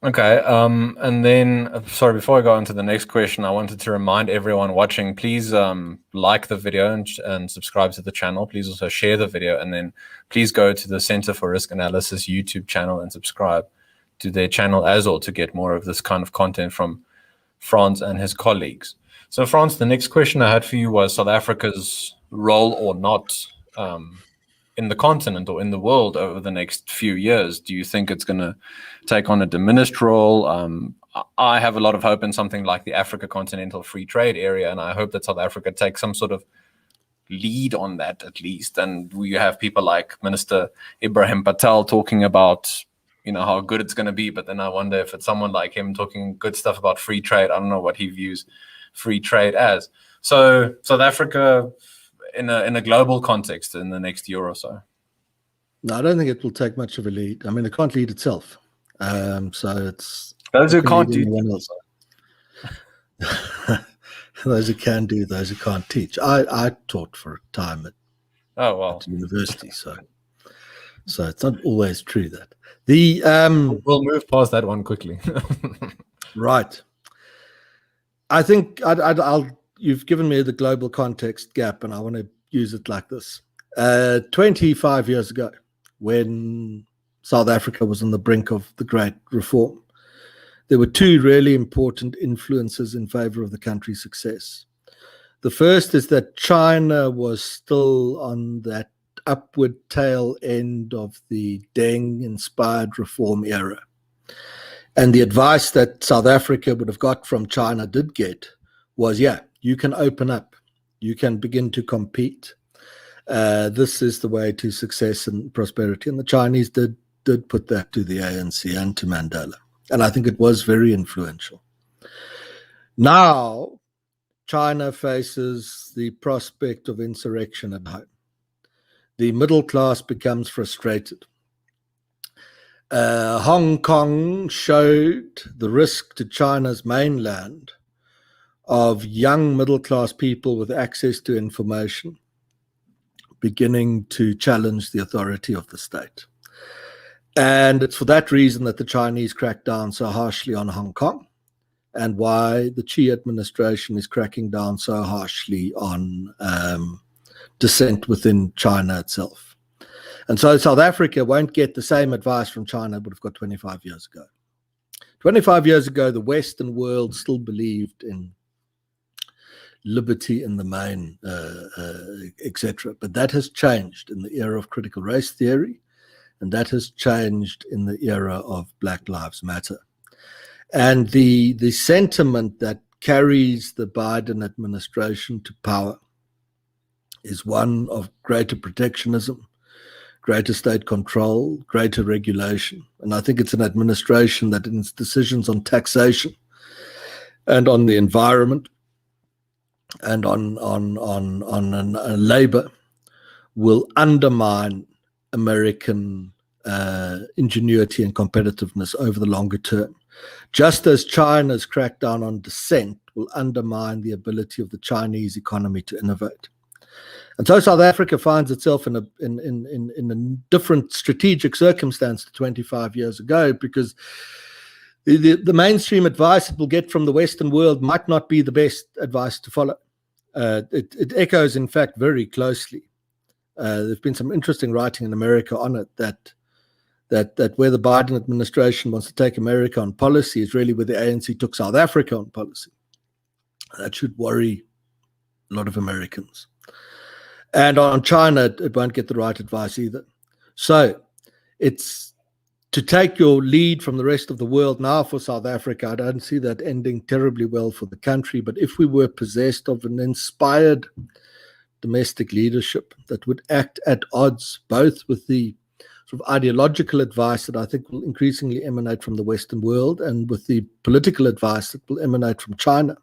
Okay, and then, sorry, before I go on to the next question, I wanted to remind everyone watching, please like the video and subscribe to the channel. Please also share the video, and then please go to the Center for Risk Analysis YouTube channel and subscribe to their channel as well to get more of this kind of content from Frans and his colleagues. So Frans, the next question I had for you was South Africa's role or not in the continent or in the world over the next few years. Do you think it's going to take on a diminished role? I have a lot of hope in something like the Africa Continental Free Trade Area, and I hope that South Africa takes some sort of lead on that at least. And we have people like Minister Ibrahim Patel talking about, you know, how good it's going to be, but then I wonder if it's someone like him talking good stuff about free trade. I don't know what he views free trade as. So South Africa in a global context in the next year or so?
No, I don't think it will take much of a lead. I mean, it can't lead itself. So it's
those who can't do
those who can do, those who can't teach. I taught for a time at university, so it's not always true that the
we'll move past that one quickly.
Right. I think you've given me the global context gap, and I want to use it like this. 25 years ago, when South Africa was on the brink of the great reform, there were two really important influences in favor of the country's success. The first is that China was still on that upward tail end of the Deng-inspired reform era. And the advice that South Africa would have got from China did get was, yeah, you can open up, you can begin to compete. This is the way to success and prosperity. And the Chinese did put that to the ANC and to Mandela. And I think it was very influential. Now, China faces the prospect of insurrection at home. The middle class becomes frustrated. Hong Kong showed the risk to China's mainland of young middle-class people with access to information beginning to challenge the authority of the state. And it's for that reason that the Chinese cracked down so harshly on Hong Kong, and why the Xi administration is cracking down so harshly on dissent within China itself. And so South Africa won't get the same advice from China it would have got 25 years ago. 25 years ago, the Western world still believed in liberty in the main, etc. But that has changed in the era of critical race theory, and that has changed in the era of Black Lives Matter. And the sentiment that carries the Biden administration to power is one of greater protectionism, greater state control, greater regulation. And I think it's an administration that in its decisions on taxation and on the environment and on labor will undermine American ingenuity and competitiveness over the longer term. Just as China's crackdown on dissent will undermine the ability of the Chinese economy to innovate. And so South Africa finds itself in a different strategic circumstance to 25 years ago, because the mainstream advice it will get from the Western world might not be the best advice to follow. It echoes, in fact, very closely. There's been some interesting writing in America on it, that where the Biden administration wants to take America on policy is really where the ANC took South Africa on policy. That should worry a lot of Americans. And on China, it won't get the right advice either. So it's to take your lead from the rest of the world now for South Africa. I don't see that ending terribly well for the country. But if we were possessed of an inspired domestic leadership that would act at odds both with the sort of ideological advice that I think will increasingly emanate from the Western world and with the political advice that will emanate from China,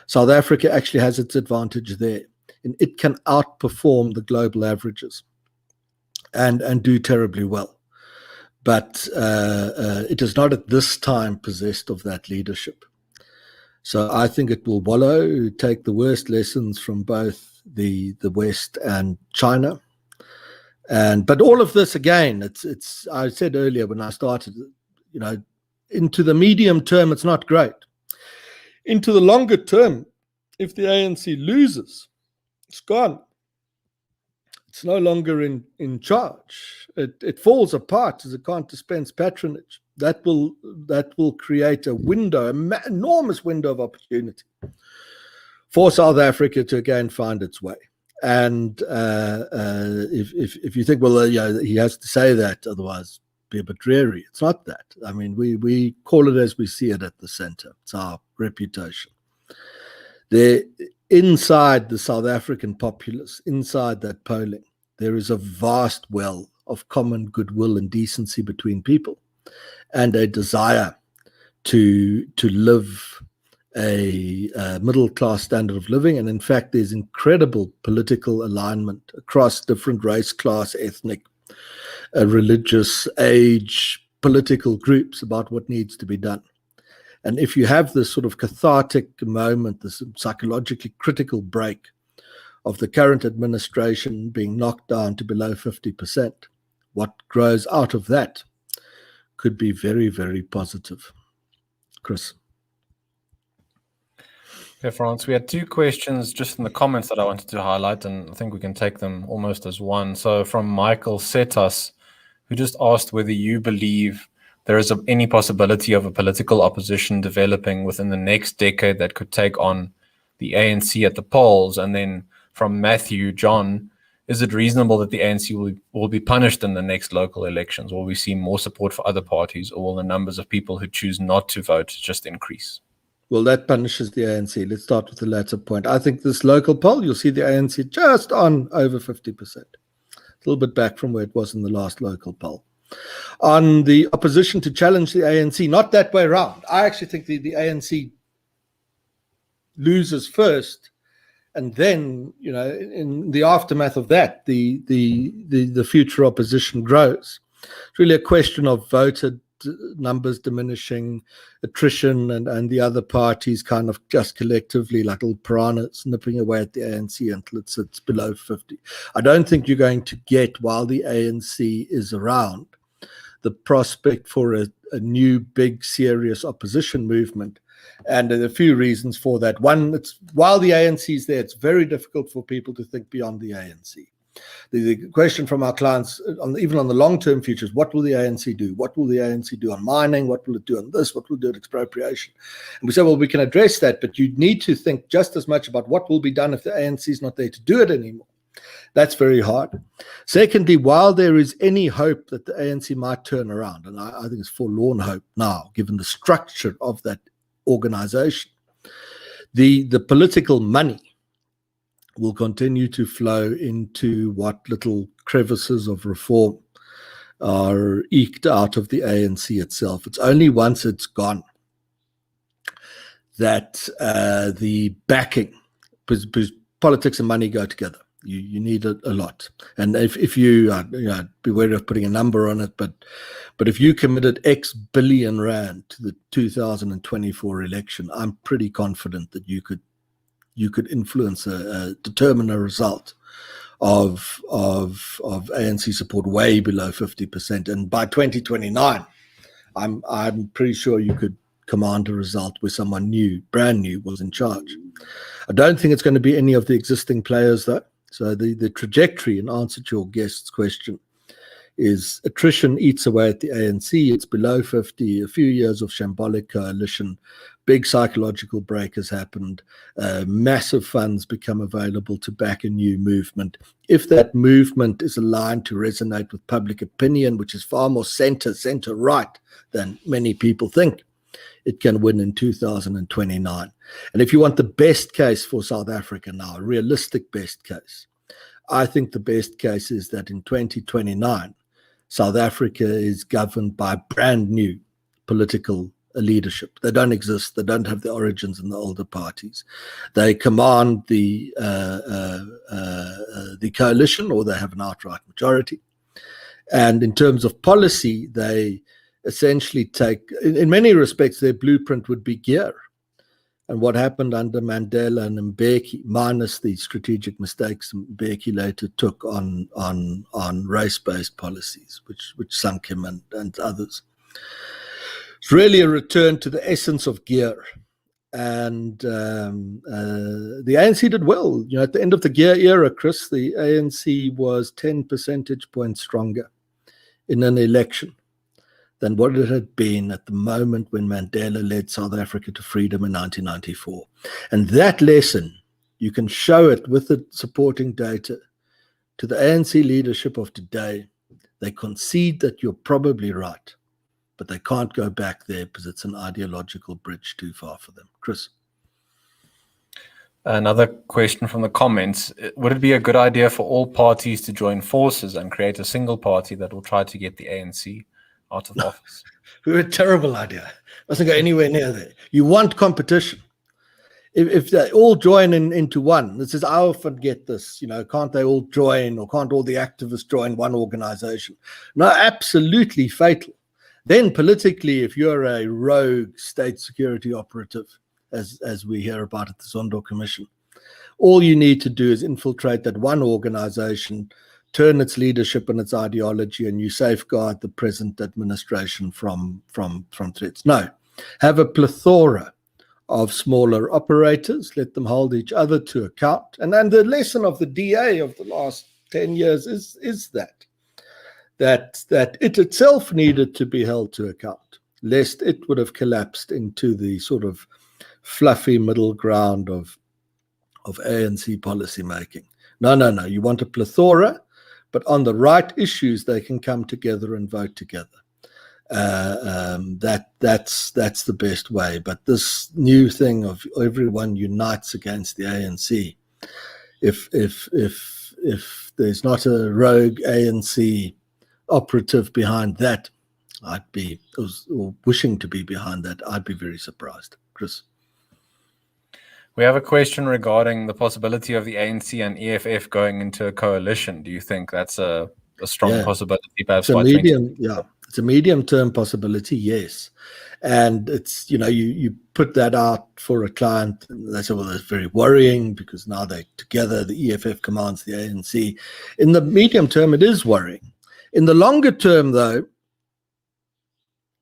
South Africa actually has its advantage there. And it can outperform the global averages and do terribly well. But it is not at this time possessed of that leadership. So I think it will wallow, take the worst lessons from both the West and China. But all of this, again, it's I said earlier when I started, into the medium term, it's not great. Into the longer term, if the ANC loses, it's gone. It's no longer in charge. It falls apart as it can't dispense patronage. That will create a window, an enormous window of opportunity for South Africa to again find its way. And if you think, well, he has to say that, otherwise be a bit dreary. It's not that. I mean, we call it as we see it at the center. It's our reputation. Inside the South African populace, inside that polling, there is a vast well of common goodwill and decency between people, and a desire to live a middle-class standard of living. And in fact, there's incredible political alignment across different race, class, ethnic, religious, age, political groups about what needs to be done. And if you have this sort of cathartic moment, this psychologically critical break of the current administration being knocked down to below 50%, what grows out of that could be very, very positive. Chris.
Okay, Frans, we had two questions just in the comments that I wanted to highlight, and I think we can take them almost as one. So from Michael Setas, who just asked whether you believe there is any possibility of a political opposition developing within the next decade that could take on the ANC at the polls. And then from Matthew John, is it reasonable that the ANC will be punished in the next local elections? Will we see more support for other parties, or will the numbers of people who choose not to vote just increase?
Well, that punishes the ANC. Let's start with the latter point. I think this local poll, you'll see the ANC just on over 50%. A little bit back from where it was in the last local poll. On the opposition to challenge the ANC, not that way around. I actually think the ANC loses first, and then, in the aftermath of that, the future opposition grows. It's really a question of voter numbers diminishing, attrition, and the other parties kind of just collectively, like little piranhas, nipping away at the ANC until it sits below 50. I don't think you're going to get, while the ANC is around, the prospect for a new, big, serious opposition movement. And there are a few reasons for that. One, while the ANC is there, it's very difficult for people to think beyond the ANC. The question from our clients, even on the long-term futures, what will the ANC do? What will the ANC do on mining? What will it do on this? What will it do on expropriation? And we say, well, we can address that, but you need to think just as much about what will be done if the ANC is not there to do it anymore. That's very hard. Secondly, while there is any hope that the ANC might turn around, and I think it's forlorn hope now, given the structure of that organization, the political money will continue to flow into what little crevices of reform are eked out of the ANC itself. It's only once it's gone that the backing, because politics and money go together. You need a lot. And if you, be wary of putting a number on it, but if you committed X billion rand to the 2024 election, I'm pretty confident that you could influence, determine a result of ANC support way below 50%. And by 2029, I'm pretty sure you could command a result where someone new, brand new, was in charge. I don't think it's going to be any of the existing players, though. So the trajectory, in answer to your guest's question, is attrition eats away at the ANC. It's below 50, a few years of shambolic coalition, big psychological break has happened, massive funds become available to back a new movement. If that movement is aligned to resonate with public opinion, which is far more center-right than many people think, it can win in 2029. And if you want the best case for South Africa now, a realistic best case, I think the best case is that in 2029, South Africa is governed by brand new political leadership. They don't exist. They don't have the origins in the older parties. They command the coalition, or they have an outright majority. And in terms of policy, they essentially take, in many respects, their blueprint would be gear. And what happened under Mandela and Mbeki, minus the strategic mistakes Mbeki later took on race-based policies, which sunk him and others. It's really a return to the essence of gear. And the ANC did well. At the end of the gear era, Chris, the ANC was 10 percentage points stronger in an election than what it had been at the moment when Mandela led South Africa to freedom in 1994. And that lesson, you can show it with the supporting data to the ANC leadership of today. They concede that you're probably right, but they can't go back there because it's an ideological bridge too far for them. Chris?
Another question from the comments. Would it be a good idea for all parties to join forces and create a single party that will try to get the ANC out of office?
A terrible idea. Doesn't go anywhere near there. You want competition. If they all join into one, this is, I often get this, can't they all join, or can't all the activists join one organization? No, absolutely fatal. Then politically, if you're a rogue state security operative, as we hear about at the Zondo Commission, all you need to do is infiltrate that one organization, turn its leadership and its ideology, and you safeguard the present administration from threats. No, have a plethora of smaller operators, let them hold each other to account. And then the lesson of the DA of the last 10 years is that it itself needed to be held to account, lest it would have collapsed into the sort of fluffy middle ground of ANC policy making. No, you want a plethora, but on the right issues, they can come together and vote together. That's the best way. But this new thing of everyone unites against the ANC, if there's not a rogue ANC operative behind that, or wishing to be behind that, I'd be very surprised. Chris?
We have a question regarding the possibility of the ANC and EFF going into a coalition. Do you think that's a strong possibility? Perhaps
it's a medium-term possibility, yes. And it's, you put that out for a client, and they say, well, that's very worrying because now they're together, the EFF commands the ANC. In the medium term, it is worrying. In the longer term, though,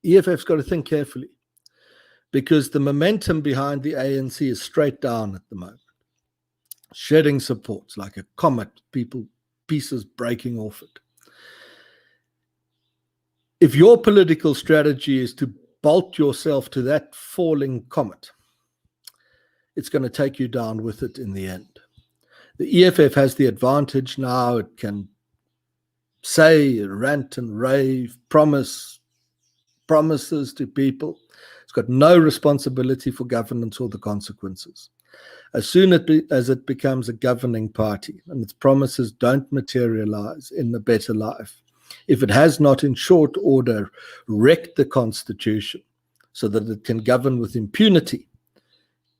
EFF's got to think carefully, because the momentum behind the ANC is straight down at the moment, shedding supports like a comet, pieces breaking off it. If your political strategy is to bolt yourself to that falling comet, it's going to take you down with it in the end. The EFF has the advantage now. It can say, rant and rave, promises to people. It's got no responsibility for governance or the consequences. As soon as it becomes a governing party and its promises don't materialize in a better life, if it has not in short order wrecked the constitution so that it can govern with impunity,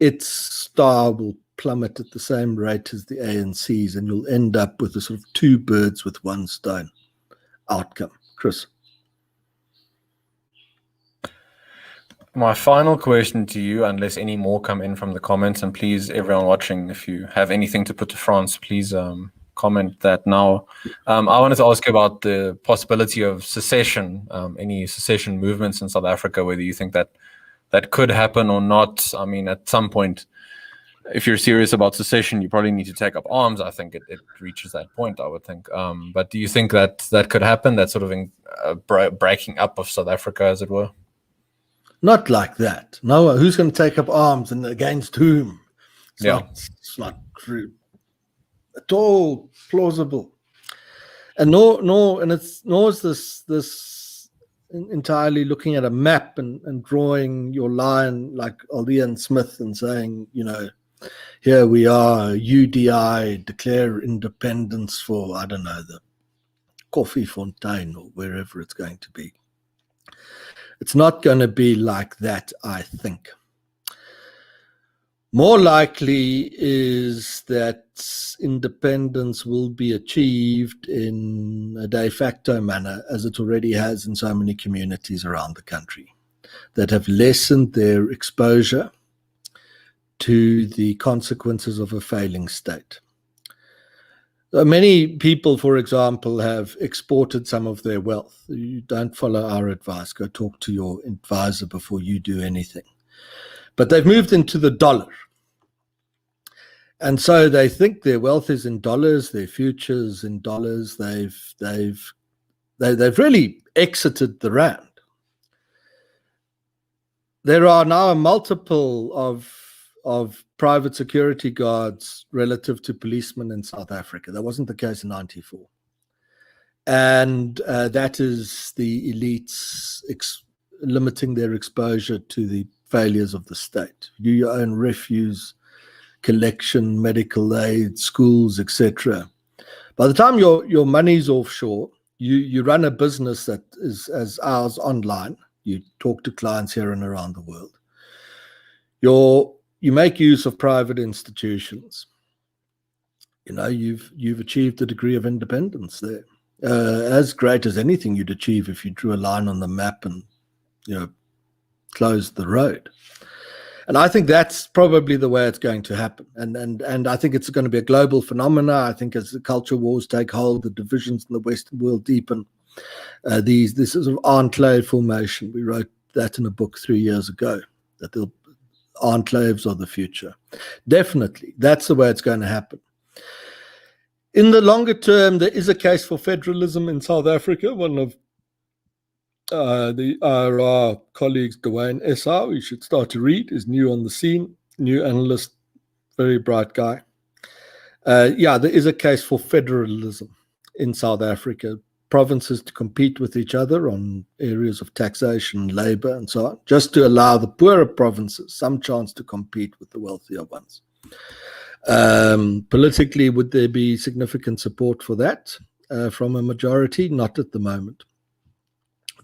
its star will plummet at the same rate as the ANC's, and you'll end up with a sort of two birds with one stone outcome. Chris.
My final question to you, unless any more come in from the comments, and please, everyone watching, if you have anything to put to Frans, please comment that now. I wanted to ask you about the possibility of secession, any secession movements in South Africa, whether you think that that could happen or not. I mean, at some point, if you're serious about secession, you probably need to take up arms. I think it reaches that point, I would think. But do you think that that could happen, that sort of breaking up of South Africa, as it were?
Not like that. No, who's going to take up arms and against whom? It's not true at all plausible. And nor is this entirely looking at a map and drawing your line like Aldean Smith and saying, here we are, UDI, declare independence for, I don't know, the Coffee Fontaine or wherever it's going to be. It's not going to be like that, I think. More likely is that independence will be achieved in a de facto manner, as it already has in so many communities around the country that have lessened their exposure to the consequences of a failing state. Many people, for example, have exported some of their wealth. You don't follow our advice. Go talk to your advisor before you do anything. But they've moved into the dollar. And so they think their wealth is in dollars, their future's in dollars. They've really exited the rand. There are now a multiple of private security guards relative to policemen in South Africa. That wasn't the case in 94. And that is the elites limiting their exposure to the failures of the state. Do your own refuse collection, medical aid, schools, etc. By the time your money's offshore, you run a business that is as ours online. You talk to clients here and around the world. You make use of private institutions. You've achieved a degree of independence there, as great as anything you'd achieve if you drew a line on the map and closed the road. And I think that's probably the way it's going to happen. And I think it's going to be a global phenomena. I think as the culture wars take hold, the divisions in the Western world deepen. This sort of enclave formation. We wrote that in a book 3 years ago, that the enclaves are the future. Definitely, that's the way it's going to happen. In the longer term, there is a case for federalism in South Africa. One of the IRR colleagues, Dwayne Essau, you should start to read, is new on the scene, new analyst, very bright guy. There is a case for federalism in South Africa, provinces to compete with each other on areas of taxation, labor, and so on, just to allow the poorer provinces some chance to compete with the wealthier ones. Politically, would there be significant support for that from a majority? Not at the moment.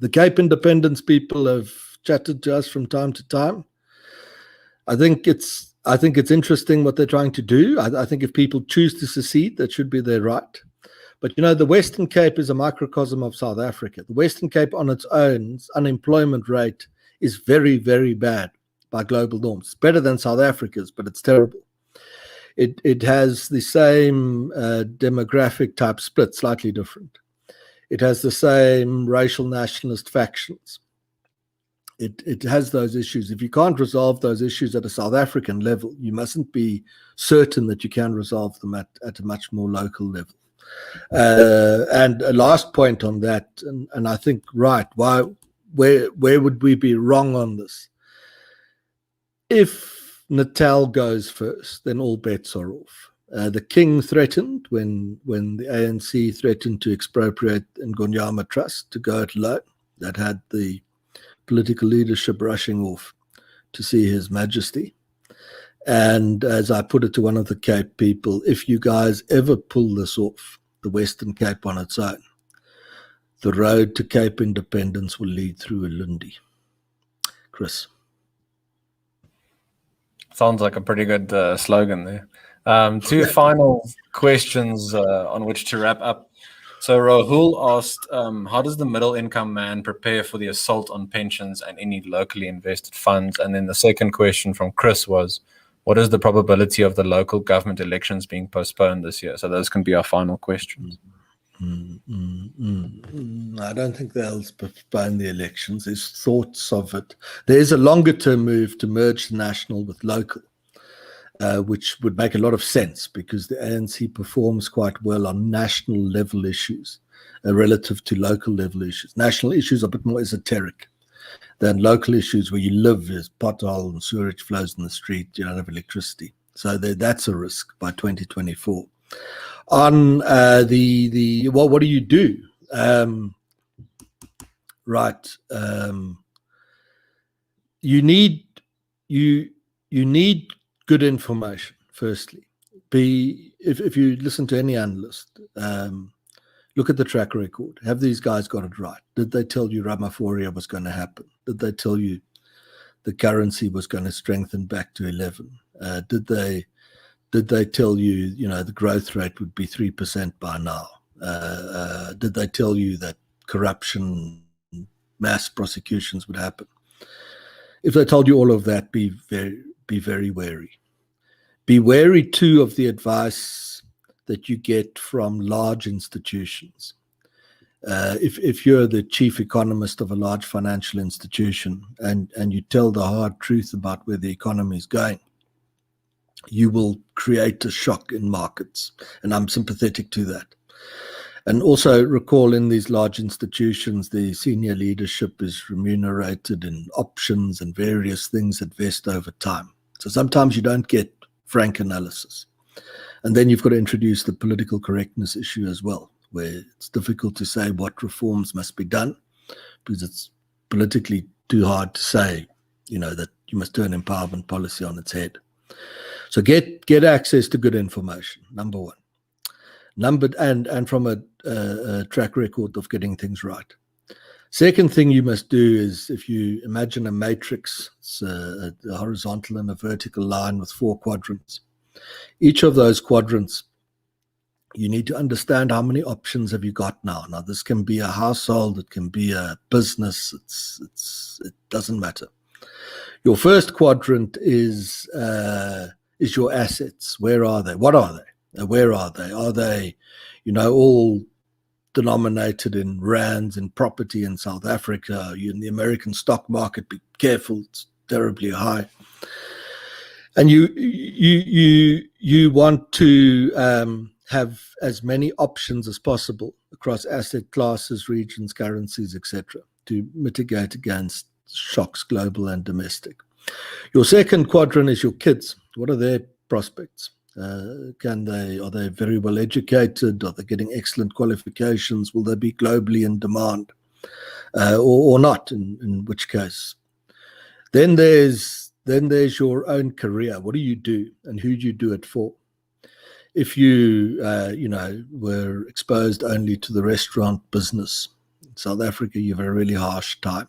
The Cape Independence people have chatted to us from time to time. I think it's interesting what they're trying to do. I think if people choose to secede, that should be their right. But the Western Cape is a microcosm of South Africa. The Western Cape on its own unemployment rate is very, very bad by global norms. It's better than South Africa's, but it's terrible. It has the same demographic type split, slightly different. It has the same racial nationalist factions. It has those issues. If you can't resolve those issues at a South African level, you mustn't be certain that you can resolve them at a much more local level. And a last point on that, and I think, right, where would we be wrong on this? If Natal goes first, then all bets are off. The king threatened when the ANC threatened to expropriate Ngonyama Trust to go it alone. That had the political leadership rushing off to see His Majesty. And as I put it to one of the Cape people, if you guys ever pull this off, the Western Cape on its own, the road to Cape independence will lead through Ulundi. Chris.
Sounds like a pretty good slogan there. Two final questions on which to wrap up. So Rahul asked, how does the middle income man prepare for the assault on pensions and any locally invested funds? And then the second question from Chris was, what is the probability of the local government elections being postponed this year? So those can be our final questions.
I don't think they'll postpone the elections. There's thoughts of it. There's a longer term move to merge the national with local, which would make a lot of sense because the ANC performs quite well on national level issues relative to local level issues. National issues are a bit more esoteric than local issues where you live. There's pothole and sewage flows in the street, you don't have electricity. So that's a risk by 2024. On what do you do? You need good information. Firstly, if you listen to any analyst, look at the track record. Have these guys got it right? Did they tell you Ramaphoria was going to happen? Did they tell you the currency was going to strengthen back to 11? Did they tell you, the growth rate would be 3% by now? Did they tell you that corruption, mass prosecutions would happen? If they told you all of that, be very wary. Be wary too of the advice that you get from large institutions. If you're the chief economist of a large financial institution and you tell the hard truth about where the economy is going, you will create a shock in markets. And I'm sympathetic to that. And also recall, in these large institutions, the senior leadership is remunerated in options and various things that vest over time. So sometimes you don't get frank analysis. And then you've got to introduce the political correctness issue as well, where it's difficult to say what reforms must be done because it's politically too hard to say, that you must turn empowerment policy on its head. So get access to good information, number one. And from a track record of getting things right. Second thing you must do is, if you imagine a matrix, it's a horizontal and a vertical line with 4 quadrants. Each of those quadrants, you need to understand how many options have you got now. Now, this can be a household, it can be a business, it doesn't matter. Your first quadrant is your assets. Where are they? What are they? Where are they? Are they, all denominated in rands and property in South Africa? You're in the American stock market, be careful, it's terribly high. And you want to have as many options as possible across asset classes, regions, currencies, etc., to mitigate against shocks, global and domestic. Your second quadrant is your kids. What are their prospects? Are they very well educated? Are they getting excellent qualifications? Will they be globally in demand or not, in which case? Then there's your own career. What do you do and who do you do it for? If you were exposed only to the restaurant business in South Africa, you have a really harsh time.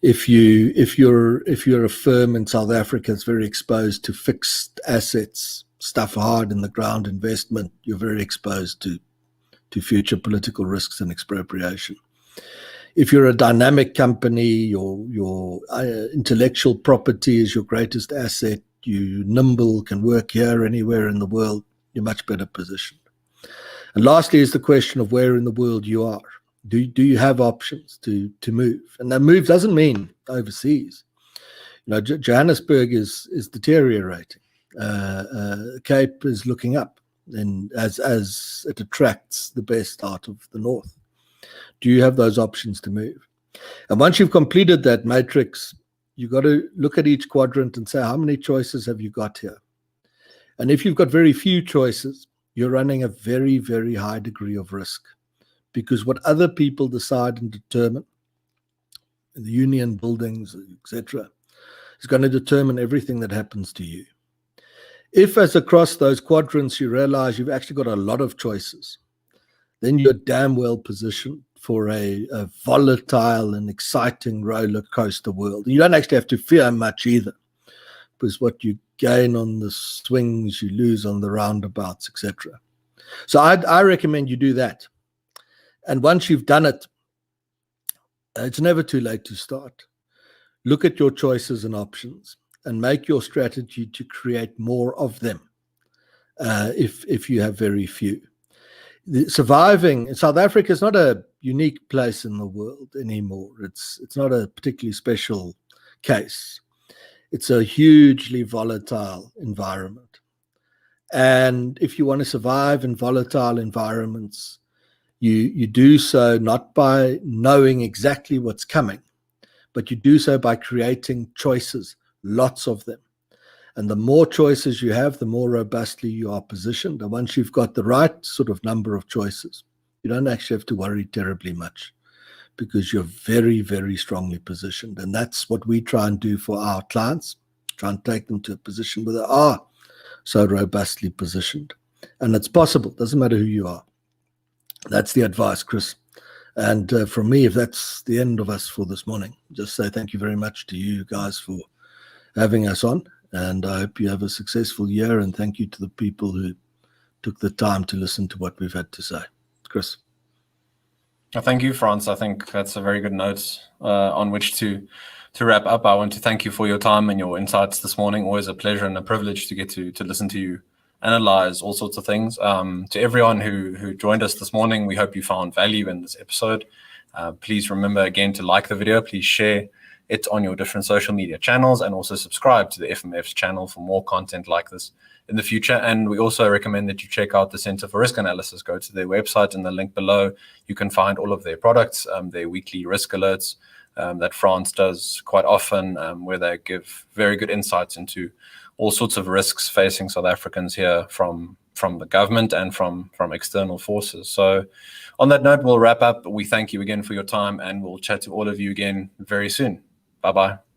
If you're a firm in South Africa that's very exposed to fixed assets, stuff hard in the ground investment, you're very exposed to future political risks and expropriation. If you're a dynamic company, your intellectual property is your greatest asset, you're nimble, can work here, anywhere in the world, you're much better positioned. And lastly is the question of where in the world you are. Do you have options to move? And that move doesn't mean overseas. Johannesburg is deteriorating. Cape is looking up, and as it attracts the best out of the north. Do you have those options to move? And once you've completed that matrix, you've got to look at each quadrant and say, how many choices have you got here? And if you've got very few choices, you're running a very, very high degree of risk, because what other people decide and determine in the union buildings, etc., is going to determine everything that happens to you. If, as across those quadrants, you realize you've actually got a lot of choices, then you're damn well positioned for a volatile and exciting roller coaster world. You don't actually have to fear much either, is what you gain on the swings, you lose on the roundabouts, etc. So I recommend you do that. And once you've done it, it's never too late to start. Look at your choices and options and make your strategy to create more of them if you have very few. Surviving in South Africa is not a unique place in the world anymore. It's not a particularly special case. It's a hugely volatile environment. And if you want to survive in volatile environments, you do so not by knowing exactly what's coming, but you do so by creating choices, lots of them. And the more choices you have, the more robustly you are positioned. And once you've got the right sort of number of choices, you don't actually have to worry terribly much because you're very, very strongly positioned. And that's what we try and do for our clients, try and take them to a position where they are so robustly positioned. And it's possible. Doesn't matter who you are. That's the advice, Chris. And from me, if that's the end of us for this morning, just say thank you very much to you guys for having us on. And I hope you have a successful year. And thank you to the people who took the time to listen to what we've had to say. Chris.
Thank you, Frans. I think that's a very good note on which to wrap up. I want to thank you for your time and your insights this morning. Always a pleasure and a privilege to get to listen to you analyze all sorts of things. To everyone who joined us this morning, we hope you found value in this episode. Please remember again to like the video. Please share it on your different social media channels and also subscribe to the FMF's channel for more content like this in the future. And we also recommend that you check out the Center for Risk Analysis. Go to their website in the link below. You can find all of their products, their weekly risk alerts that Frans does quite often, where they give very good insights into all sorts of risks facing South Africans here from the government and from external forces. So on that note, we'll wrap up. We thank you again for your time, and we'll chat to all of you again very soon. Bye-bye.